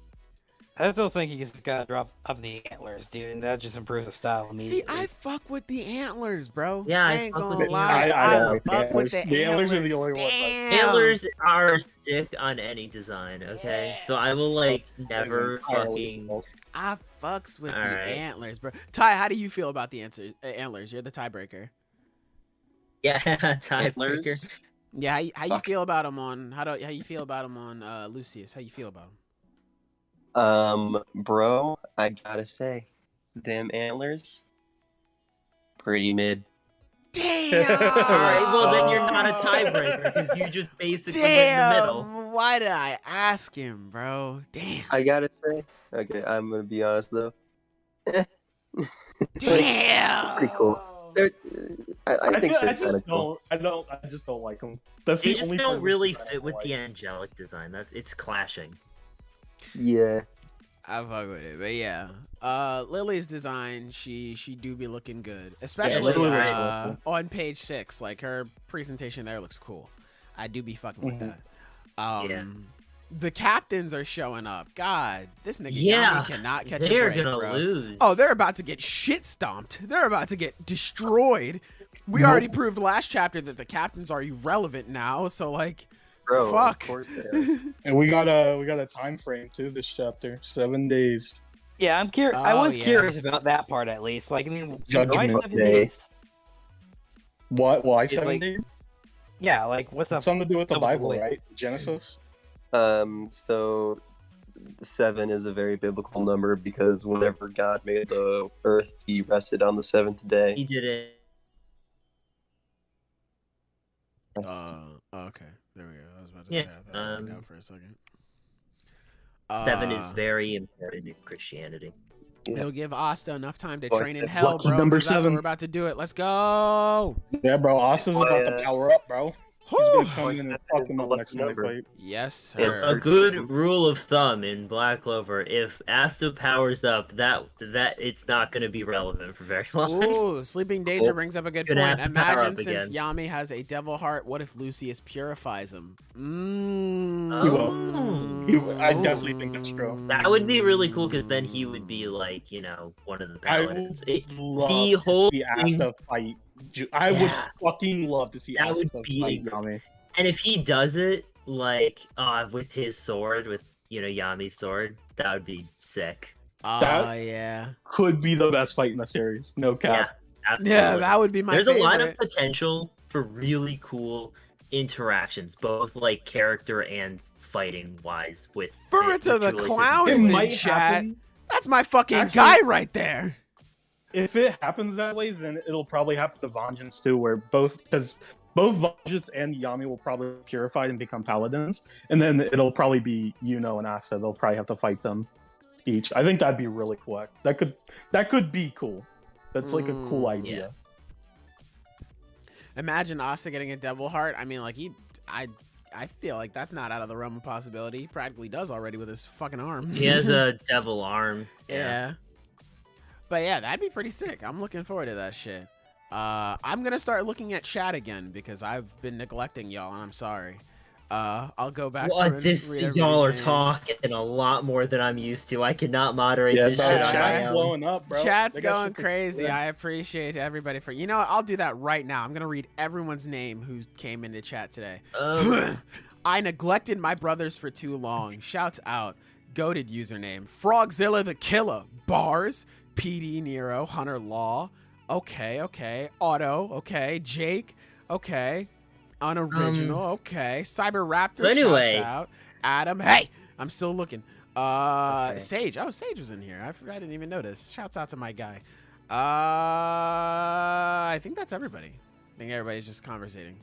I still think you just gotta drop up the antlers, dude, and that just improves the style See, immediately. I fuck with the antlers, bro. Yeah, I ain't fuck gonna with the lie. antlers. I don't like the fuck with antlers. the The antlers are the antlers. only ones I- Damn. Antlers are sick on any design, okay? So I will like never fucking. I fucks with the Alright. antlers, bro. Ty, how do you feel about the antlers? You're the tiebreaker. Yeah, tiebreaker. Antlers? Yeah, how you Fuck. feel about him on how you feel about him on Lucius? How you feel about him? Bro, I gotta say, them antlers, pretty mid. Damn. Alright, well then you're not a tiebreaker because you just basically went in the middle. Damn. Why did I ask him, bro? Damn. I gotta say, okay, I'm gonna be honest though. Damn. Pretty cool. They're, I think they're kind of cool. I just don't like them. That's They the just only don't part of the really design I fit with like. the angelic design. It's clashing. Yeah. I fuck with it, but yeah. Lily's design, she do be looking good, Yeah, especially Lily looks really cool. on page 6. Like her presentation there looks cool. I do be fucking with that. Yeah. The captains are showing up. God, this nigga Yeah, Yami cannot catch a They're break, gonna bro. lose. Oh, they're about to get shit stomped. They're about to get destroyed. We already proved last chapter that the captains are irrelevant now. So like, Bro, fuck. of course they are. And we got a time frame too. This chapter, 7 days. Yeah, I'm curious. I Oh, was yeah. curious about that part at least. Like, I mean, Judgment why 7 Day. days? What? Why It's 7 like- days? Yeah, like what's up? It's something to do with the Oh, Bible, wait. right? Genesis. So 7 is a very biblical number because whenever God made the earth, he rested on the 7th day. He did it. Okay. There we go. I was about to Yeah, say I thought I laid out for a second. 7 is very important in Christianity. It'll give Asta enough time to Oh, I train in said hell, lucky bro. number 'Cause that's what 7. we're about to do it. Let's go. Yeah, bro. Asta's about to power up, bro. He's Whew. gonna come in and fuck him up next time they Number. fight. Yes, Yeah, sir. A good rule of thumb in Black Clover: if Asta powers up, that it's not going to be relevant for very long. Ooh, Sleeping Danger brings up a good Gonna point. have to power Imagine up since again. Yami has a devil heart, what if Lucius purifies him? He will. I definitely think that's true. That would be really cool because then he would be like, you know, one of the I paladins. would love the to whole see thing- Asta fight. I would Yeah. fucking love to see That Asta would be fight incredible. Yami. And if he does it like with his sword, with Yami's sword, that would be sick. Oh, That- yeah. Could be the best fight in the series. No Yeah, cap. absolutely. Yeah, that would be my There's favorite. a lot of potential for really cool interactions, both like character and fighting wise. With Furita the Julius's- Clown It is in might chat. happen. That's my fucking Actually- guy right there. If it happens that way, then it'll probably happen to Vengeance too, where both because both Vegets and Yami will probably be purified and become paladins, and then it'll probably be Yuno and Asta. They'll probably have to fight them each. I think that'd be really cool. That could be cool. That's like a cool idea. Imagine Asta getting a devil heart. I mean, like I feel like that's not out of the realm of possibility. He practically does already with his fucking arm. He has a devil arm. Yeah. But yeah, that'd be pretty sick. I'm looking forward to that shit. I'm gonna start looking at chat again because I've been neglecting y'all, and I'm sorry. I'll go back. Y'all are talking a lot more than I'm used to. I cannot moderate this bro, shit. Chat's blowing up, bro. Chat's going crazy. I appreciate everybody for. You know what? I'll do that right now. I'm gonna read everyone's name who came into chat today. I neglected my brothers for too long. Shouts out. Goated username. Frogzilla the Killer. Bars. PD Nero. Hunter Law. Okay. Otto. Okay. Jake. Okay. Unoriginal. Okay. Cyber Raptor. Anyway. Shouts out. Adam. Hey, I'm still looking. Okay. Sage. Oh, Sage was in here. I didn't even notice. Shouts out to my guy. I think that's everybody. I think everybody's just conversating.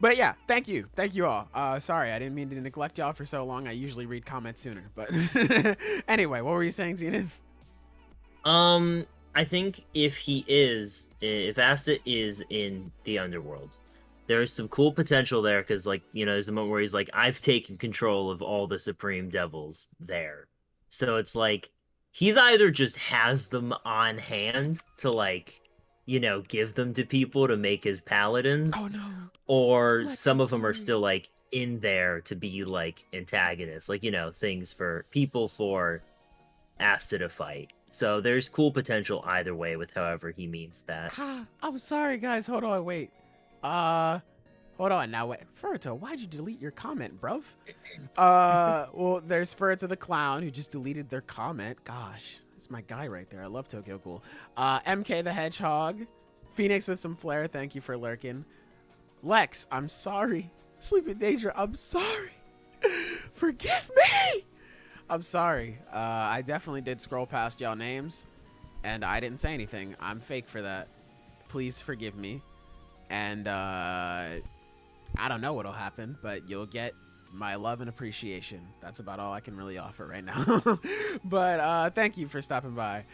But yeah, thank you all. Sorry, I didn't mean to neglect y'all for so long. I usually read comments sooner. But anyway, what were you saying, Zenith? I think if Asta is in the underworld, there's some cool potential there because, like, you know, there's a moment where he's like, I've taken control of all the Supreme Devils there. So it's like, he's either just has them on hand to, like, you know, give them to people to make his paladins. Oh, no. Or some of them are still, like, in there to be, like, antagonists. Like, you know, things for people for Asta to fight. So there's cool potential either way with however he means that. I'm sorry, guys. Hold on, wait. Hold on now. Wait, Furto, why'd you delete your comment, bruv? Well, there's Furto the Clown who just deleted their comment. Gosh, that's my guy right there. I love Tokyo Ghoul. MK the Hedgehog. Phoenix with some flair. Thank you for lurking. Lex, I'm sorry. Sleep in Danger, I'm sorry. Forgive me. I'm sorry. I definitely did scroll past y'all names, and I didn't say anything. I'm fake for that. Please forgive me. And I don't know what'll happen, but you'll get my love and appreciation. That's about all I can really offer right now. But thank you for stopping by.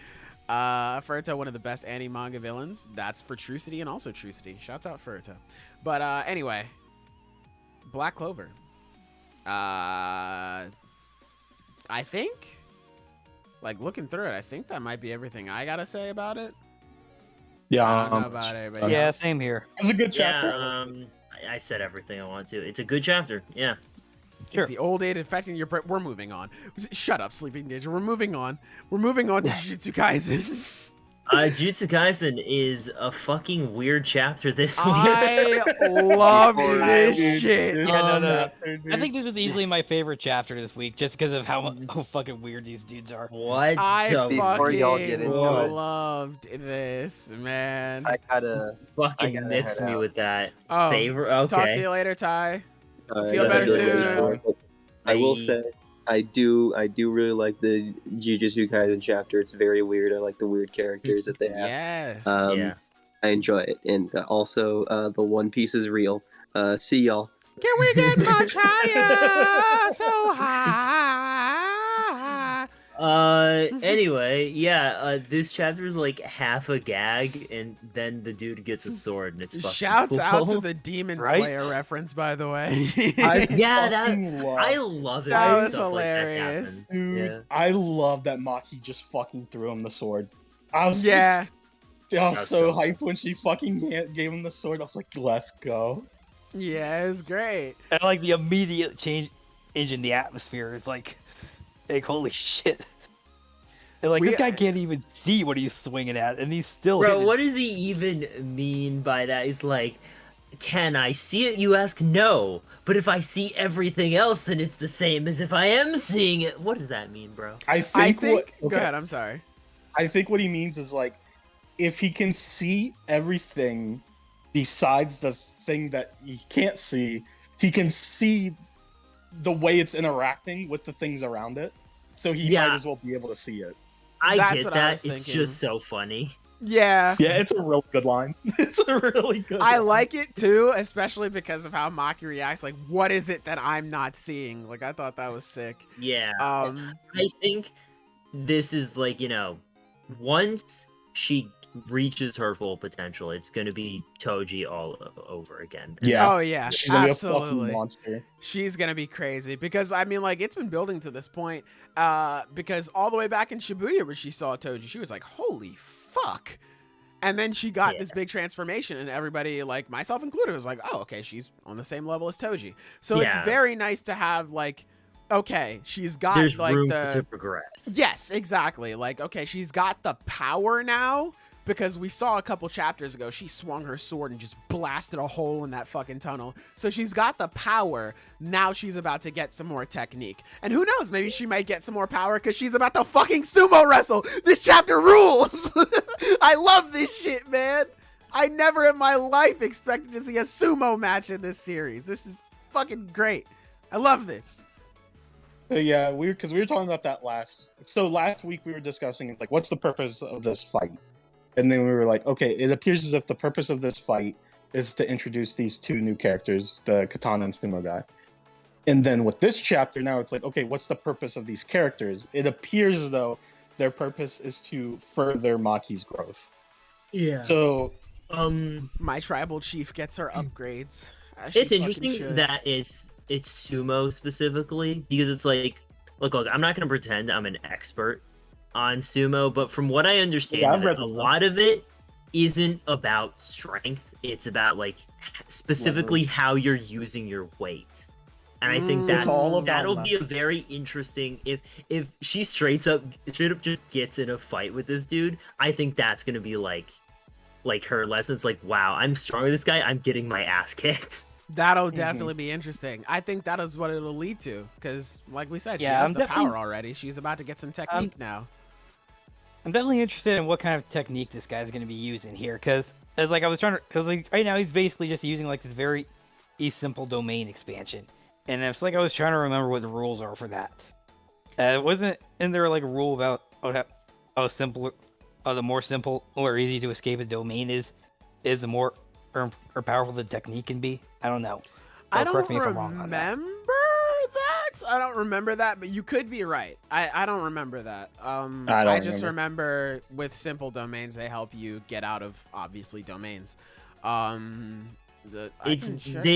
Furto, one of the best anime-manga villains. That's for Trucity and also Trucity. Shouts out Furto. But anyway, Black Clover. I think, like, looking through it, I think that might be everything I gotta say about it. Yeah, I don't know about everybody else. Same here. It was a good chapter. Yeah, I said everything I want to. It's a good chapter. Yeah. It's the old age affecting your brain. We're moving on. Shut up, Sleeping Ninja. We're moving on. We're moving on to Jujutsu Kaisen. Jujutsu Kaisen is a fucking weird chapter this week. I love this shit. Yeah, no. I think this was easily my favorite chapter this week, just because of how fucking weird these dudes are. What? Before y'all get fucking into it, loved this, man. I gotta Mix head me out. with that. Oh, Favorite? Okay. talk to you later, Ty. Feel better soon. I will say, I do really like the Jujutsu Kaisen chapter. It's very weird. I like the weird characters that they have. Yes. Yeah. I enjoy it, and also the One Piece is real. See y'all. Can we get much higher? So high. Anyway, yeah, this chapter is like half a gag, and then the dude gets a sword, and it's fucking Shouts cool. out to the Demon Right? Slayer reference, by the way. I love it. That when was stuff hilarious. Like that happens. Dude, Yeah. I love that Maki just fucking threw him the sword. I was Yeah. I was That's so so hyped when she fucking gave him the sword. I was like, let's go. Yeah, it was great. And like the immediate change in the atmosphere is like holy shit. And like this guy can't even see what he's swinging at, and he's still. Bro, hitting. what does he even mean by that? He's like, can I see it? You ask, no. But if I see everything else, then it's the same as if I am seeing it. What does that mean, bro? I think Go ahead, I'm sorry. I think what he means is like, if he can see everything besides the thing that he can't see, he can see the way it's interacting with the things around it. So he might as well be able to see it. I That's get what I that. was It's thinking. just so funny. Yeah. Yeah, it's a real good line. It's a really good I line. like it too, especially because of how Maki reacts. Like, what is it that I'm not seeing? Like, I thought that was sick. Yeah. Um, I think this is like, once she reaches her full potential, it's going to be Toji all over again. Yeah. Oh yeah, She's gonna be a absolutely. fucking monster. She's gonna be crazy because I mean, like, it's been building to this point. Because all the way back in Shibuya, when she saw Toji, she was like, "Holy fuck!" And then she got this big transformation, and everybody, like myself included, was like, "Oh, okay, she's on the same level as Toji." So it's very nice to have like, okay, she's got There's like room the to progress. Yes, exactly. Like, okay, she's got the power now. Because we saw a couple chapters ago, she swung her sword and just blasted a hole in that fucking tunnel. So she's got the power. Now she's about to get some more technique. And who knows, maybe she might get some more power because she's about to fucking sumo wrestle. This chapter rules. I love this shit, man. I never in my life expected to see a sumo match in this series. This is fucking great. I love this. So yeah, we were talking about that last week we were discussing, it's like, what's the purpose of this fight? And then we were like, okay, it appears as if the purpose of this fight is to introduce these two new characters, the Katana and Sumo guy. And then with this chapter, now it's like, okay, what's the purpose of these characters? It appears as though their purpose is to further Maki's growth. Yeah. So, my tribal chief gets her upgrades. It's interesting that it's Sumo specifically, because it's like, look, I'm not going to pretend I'm an expert on sumo, but from what I understand, a lot of it isn't about strength. It's about like specifically how you're using your weight. And I think that'll be a very interesting, if she straight up just gets in a fight with this dude, I think that's gonna be like her lessons, like, wow, I'm stronger than this guy, I'm getting my ass kicked. That'll definitely be interesting. I think that is what it'll lead to, because like we said, she has the power already. She's about to get some technique now. I'm definitely interested in what kind of technique this guy's going to be using here, because right now he's basically just using like this very simple domain expansion, and it's like I was trying to remember what the rules are for that. Isn't there like a rule about how simple, the more simple or easy to escape a domain is the more or powerful the technique can be? I don't know. I don't remember that. I don't remember that, but you could be right. I don't remember that. I just remember with simple domains, they help you get out of, obviously, domains. They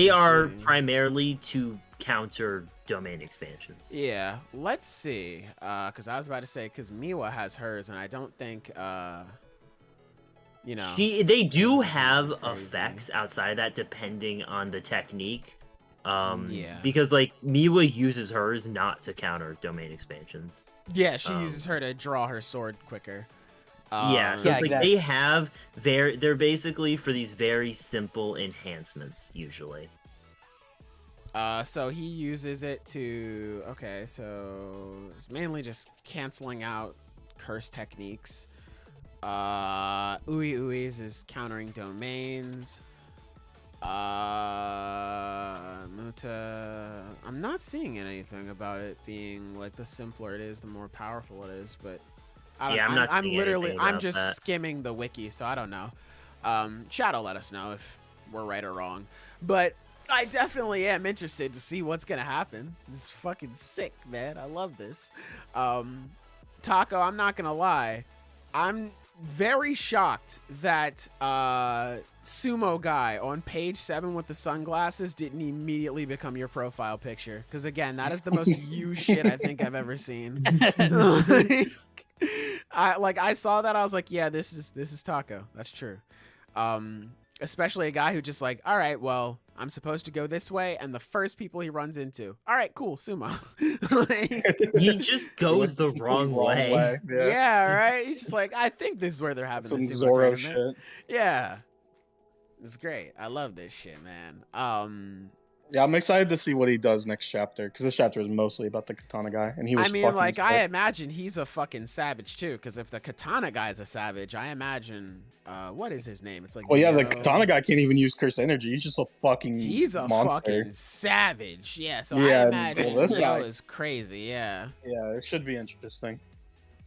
are primarily to counter domain expansions. Yeah, let's see. Because I was about to say, because Miwa has hers, and I don't think, they do have effects outside of that, depending on the technique. Because like Miwa uses hers not to counter domain expansions. Yeah, she uses her to draw her sword quicker. So it's like exactly. They're basically for these very simple enhancements usually. So he uses it to, so it's mainly just canceling out curse techniques. Ui's is countering domains. Muta, I'm not seeing anything about it being like the simpler it is, the more powerful it is, but I'm just skimming the wiki, so I don't know. Chat will let us know if we're right or wrong, but I definitely am interested to see what's gonna happen. It's fucking sick, man. I love this. Taco, I'm not gonna lie, I'm very shocked that Sumo guy on page 7 with the sunglasses didn't immediately become your profile picture, because again, that is the most you shit I think I've ever seen. I saw that, I was like, yeah, this is Taco. That's true. Especially a guy who just like, all right, well, I'm supposed to go this way, and the first people he runs into, all right, cool, Sumo. He just goes the wrong way. Yeah, right? He's just like, I think this is where they're having some the Sumo Zoro tournament. shit. Yeah. It's great. I love this shit, man. Yeah, I'm excited to see what he does next chapter, because this chapter is mostly about the Katana guy, and he was. I mean, like, I imagine he's a fucking savage too, because if the Katana guy is a savage, I imagine, what is his name? It's like, well, yeah, the Katana guy can't even use curse energy. He's just a fucking. He's a monster. fucking savage. Yeah, so Yeah, I imagine well, this Leo guy is crazy. Yeah. Yeah, it should be interesting.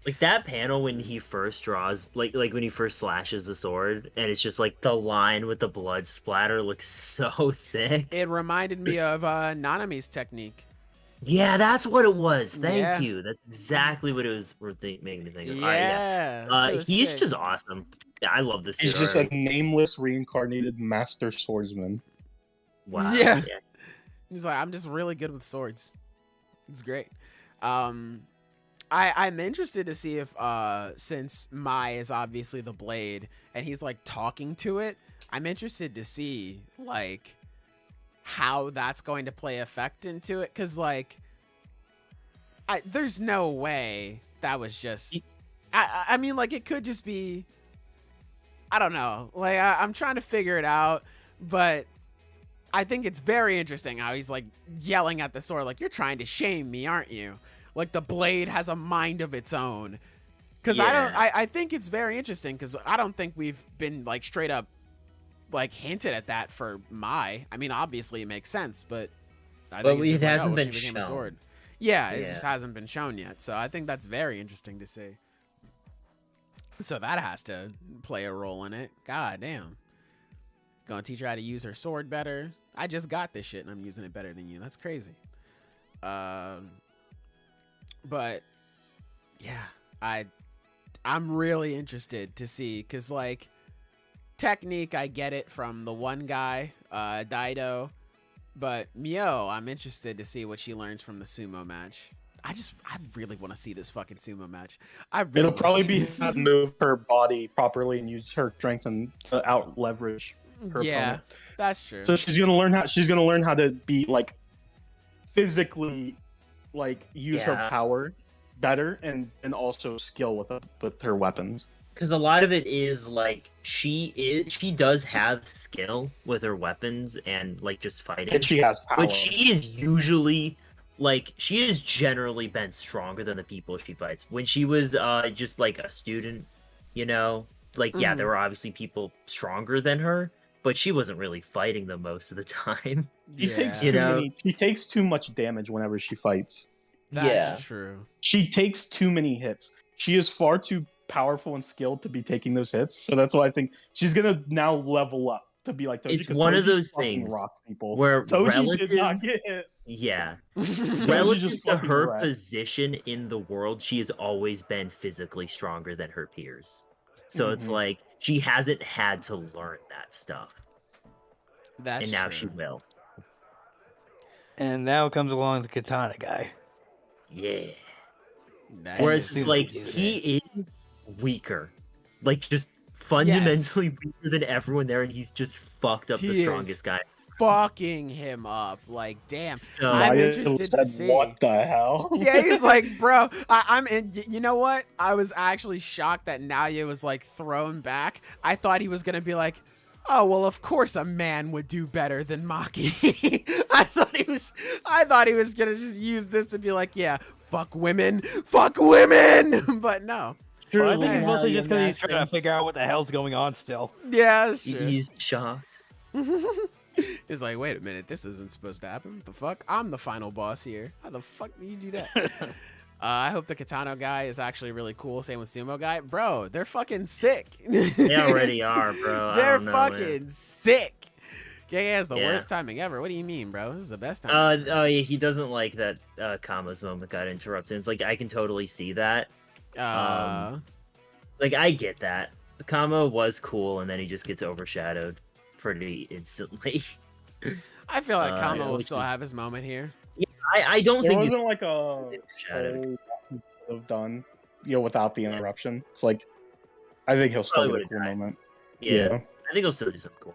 Like that panel when he first draws, like when he first slashes the sword, and it's just like the line with the blood splatter looks so sick. It reminded me of Nanami's technique. Yeah, that's what it was. Yeah. Thank you. That's exactly what it was making me think of. Yeah. He's sick. just awesome. Yeah, I love this. He's dude just already. a nameless reincarnated master swordsman. Wow. Yeah. He's like, I'm just really good with swords. It's great. I'm interested to see if since Mai is obviously the blade and he's like talking to it, I'm interested to see like how that's going to play effect into it, because like there's no way that was just I mean, like, it could just be, I don't know, like I'm trying to figure it out, but I think it's very interesting how he's like yelling at the sword like, you're trying to shame me, aren't you? Like the blade has a mind of its own. Because I think it's very interesting, because I don't think we've been like straight up like hinted at that for Mai. I mean, obviously it makes sense, but I think it's just hasn't like, been she became a shown. sword. Yeah, it just hasn't been shown yet. So I think that's very interesting to see. So that has to play a role in it. God damn. Gonna teach her how to use her sword better. I just got this shit and I'm using it better than you. That's crazy. But yeah, I'm really interested to see, because like technique, I get it from the one guy, Daido, but Mio, I'm interested to see what she learns from the sumo match. I really want to see this fucking sumo match. It'll probably be how to move her body properly and use her strength and to out leverage her opponent. That's true. So she's gonna learn how to be like physically, like use her power better, and also skill with her weapons. Because a lot of it is like she does have skill with her weapons and like just fighting, And she has power. but she is usually like she has generally been stronger than the people she fights. When she was just like a student, you know, like yeah, there were obviously people stronger than her, but she wasn't really fighting them most of the time. She takes too much damage whenever she fights. That's true. She takes too many hits. She is far too powerful and skilled to be taking those hits. So that's why I think she's gonna now level up to be like Toji. It's one of those things where Toji did not get hit. Yeah. Toji Relative just to fucking her wrecked. position in the world, she has always been physically stronger than her peers. So it's like she hasn't had to learn that stuff. That's and now true. she will. And now comes along the katana guy. Yeah. That's Whereas just it's super like sick. he is weaker. Like just fundamentally weaker than everyone there, and he's just fucked up He the is. strongest guy. fucking him up. Like, damn. So I'm Maya interested said, to see. What the hell? Yeah, he's like, bro, I'm in. You know what? I was actually shocked that Naya was like thrown back. I thought he was gonna be like, oh well, of course a man would do better than Maki. I thought he was gonna just use this to be like, yeah, fuck women. But no. Well, I think Truly it's mostly now just because you he's trying to figure out what the hell's going on still. Yeah, that's true. He's shocked. He's like, wait a minute, this isn't supposed to happen. What the fuck? I'm the final boss here. How the fuck do you do that? I hope the Katano guy is actually really cool. Same with Sumo guy. Bro, they're fucking sick. They already are, bro. They're I don't know, fucking sick. KK has the Yeah. worst timing ever. What do you mean, bro? This is the best time. Oh yeah, he doesn't like that Kama's moment got interrupted. It's like I can totally see that. Like I get that. Kama was cool, and then he just gets overshadowed pretty instantly. I feel like Kama yeah, will which still is- have his moment here. I don't There think he's wasn't like a overshadowed. whole lot he could have done, without the interruption. It's like I think he'll still Probably get a cool would've died. moment. Yeah, I think he'll still do something cool.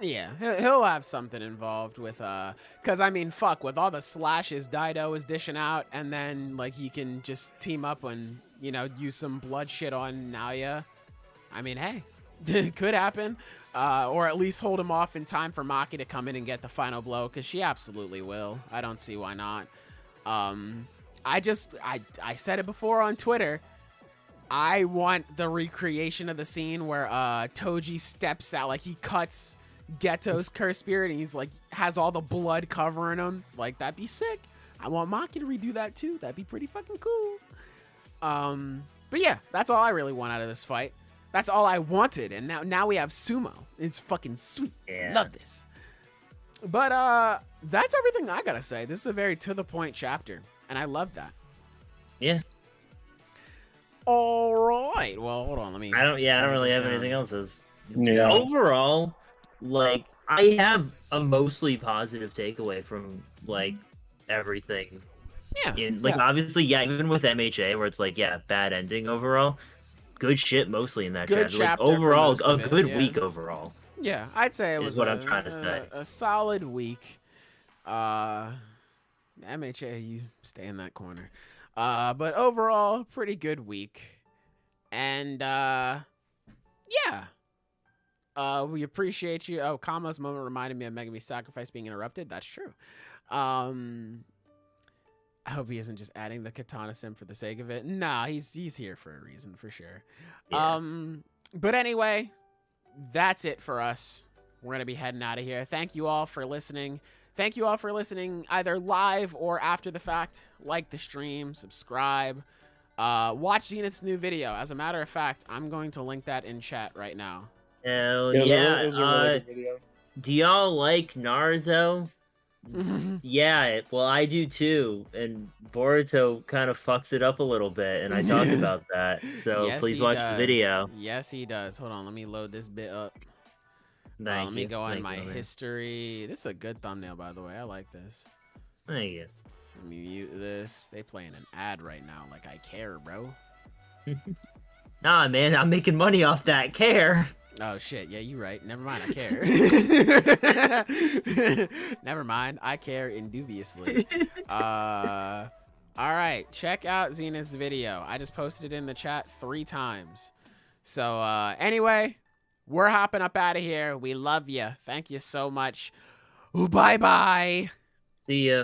Yeah, he'll have something involved with, because, I mean, fuck, with all the slashes Daido is dishing out, and then, like, he can just team up and, use some blood shit on Naoya. I mean, hey, it could happen. Or at least hold him off in time for Maki to come in and get the final blow, because she absolutely will. I don't see why not. I said it before on Twitter. I want the recreation of the scene where Toji steps out, like he cuts Geto's curse spirit and he's like has all the blood covering him. Like, that'd be sick. I want Maki to redo that too. That'd be pretty fucking cool. But yeah, that's all I really want out of this fight. That's all I wanted, and now we have Sumo. It's fucking sweet. Yeah. Love this. But that's everything I gotta say. This is a very to the point chapter, and I love that. Yeah. All right. Well, hold on. Let me. I don't really have down. anything else. Yeah. Overall, like, I have a mostly positive takeaway from like everything. Yeah. Obviously, even with MHA, where it's like, bad ending overall. Good shit mostly in that Good chapter. Like, chapter for overall, most a of it, good yeah. week overall. Yeah, I'd say it Is was what I'm trying to say. a solid week. MHA, you stay in that corner. But overall, pretty good week. And we appreciate you. Oh, Kama's moment reminded me of Megami's sacrifice being interrupted. That's true. I hope he isn't just adding the katana sim for the sake of it. Nah, he's here for a reason, for sure. Yeah. But anyway, that's it for us. We're going to be heading out of here. Thank you all for listening. Thank you all for listening either live or after the fact. Like the stream, subscribe, watch Zenith's new video. As a matter of fact, I'm going to link that in chat right now. Hell It was yeah. a really good video. Do y'all like Naruto? Yeah, well, I do too. And Boruto kind of fucks it up a little bit, and I talked about that. So Yes, please he watch does. the video. Yes, he does. Hold on, let me load this bit up. Thank Let me you. go on Thank my you, man. history. This is a good thumbnail, by the way. I like this. Thank you. Let me mute this. They playing an ad right now. Like, I care, bro. Nah, man, I'm making money off that care. Oh, shit. Yeah, you right. Never mind. I care. Never mind. I care indubiously. All right. Check out Zenith's video. I just posted it in the chat 3 times. So, anyway, we're hopping up out of here. We love you. Thank you so much. Bye-bye. See ya.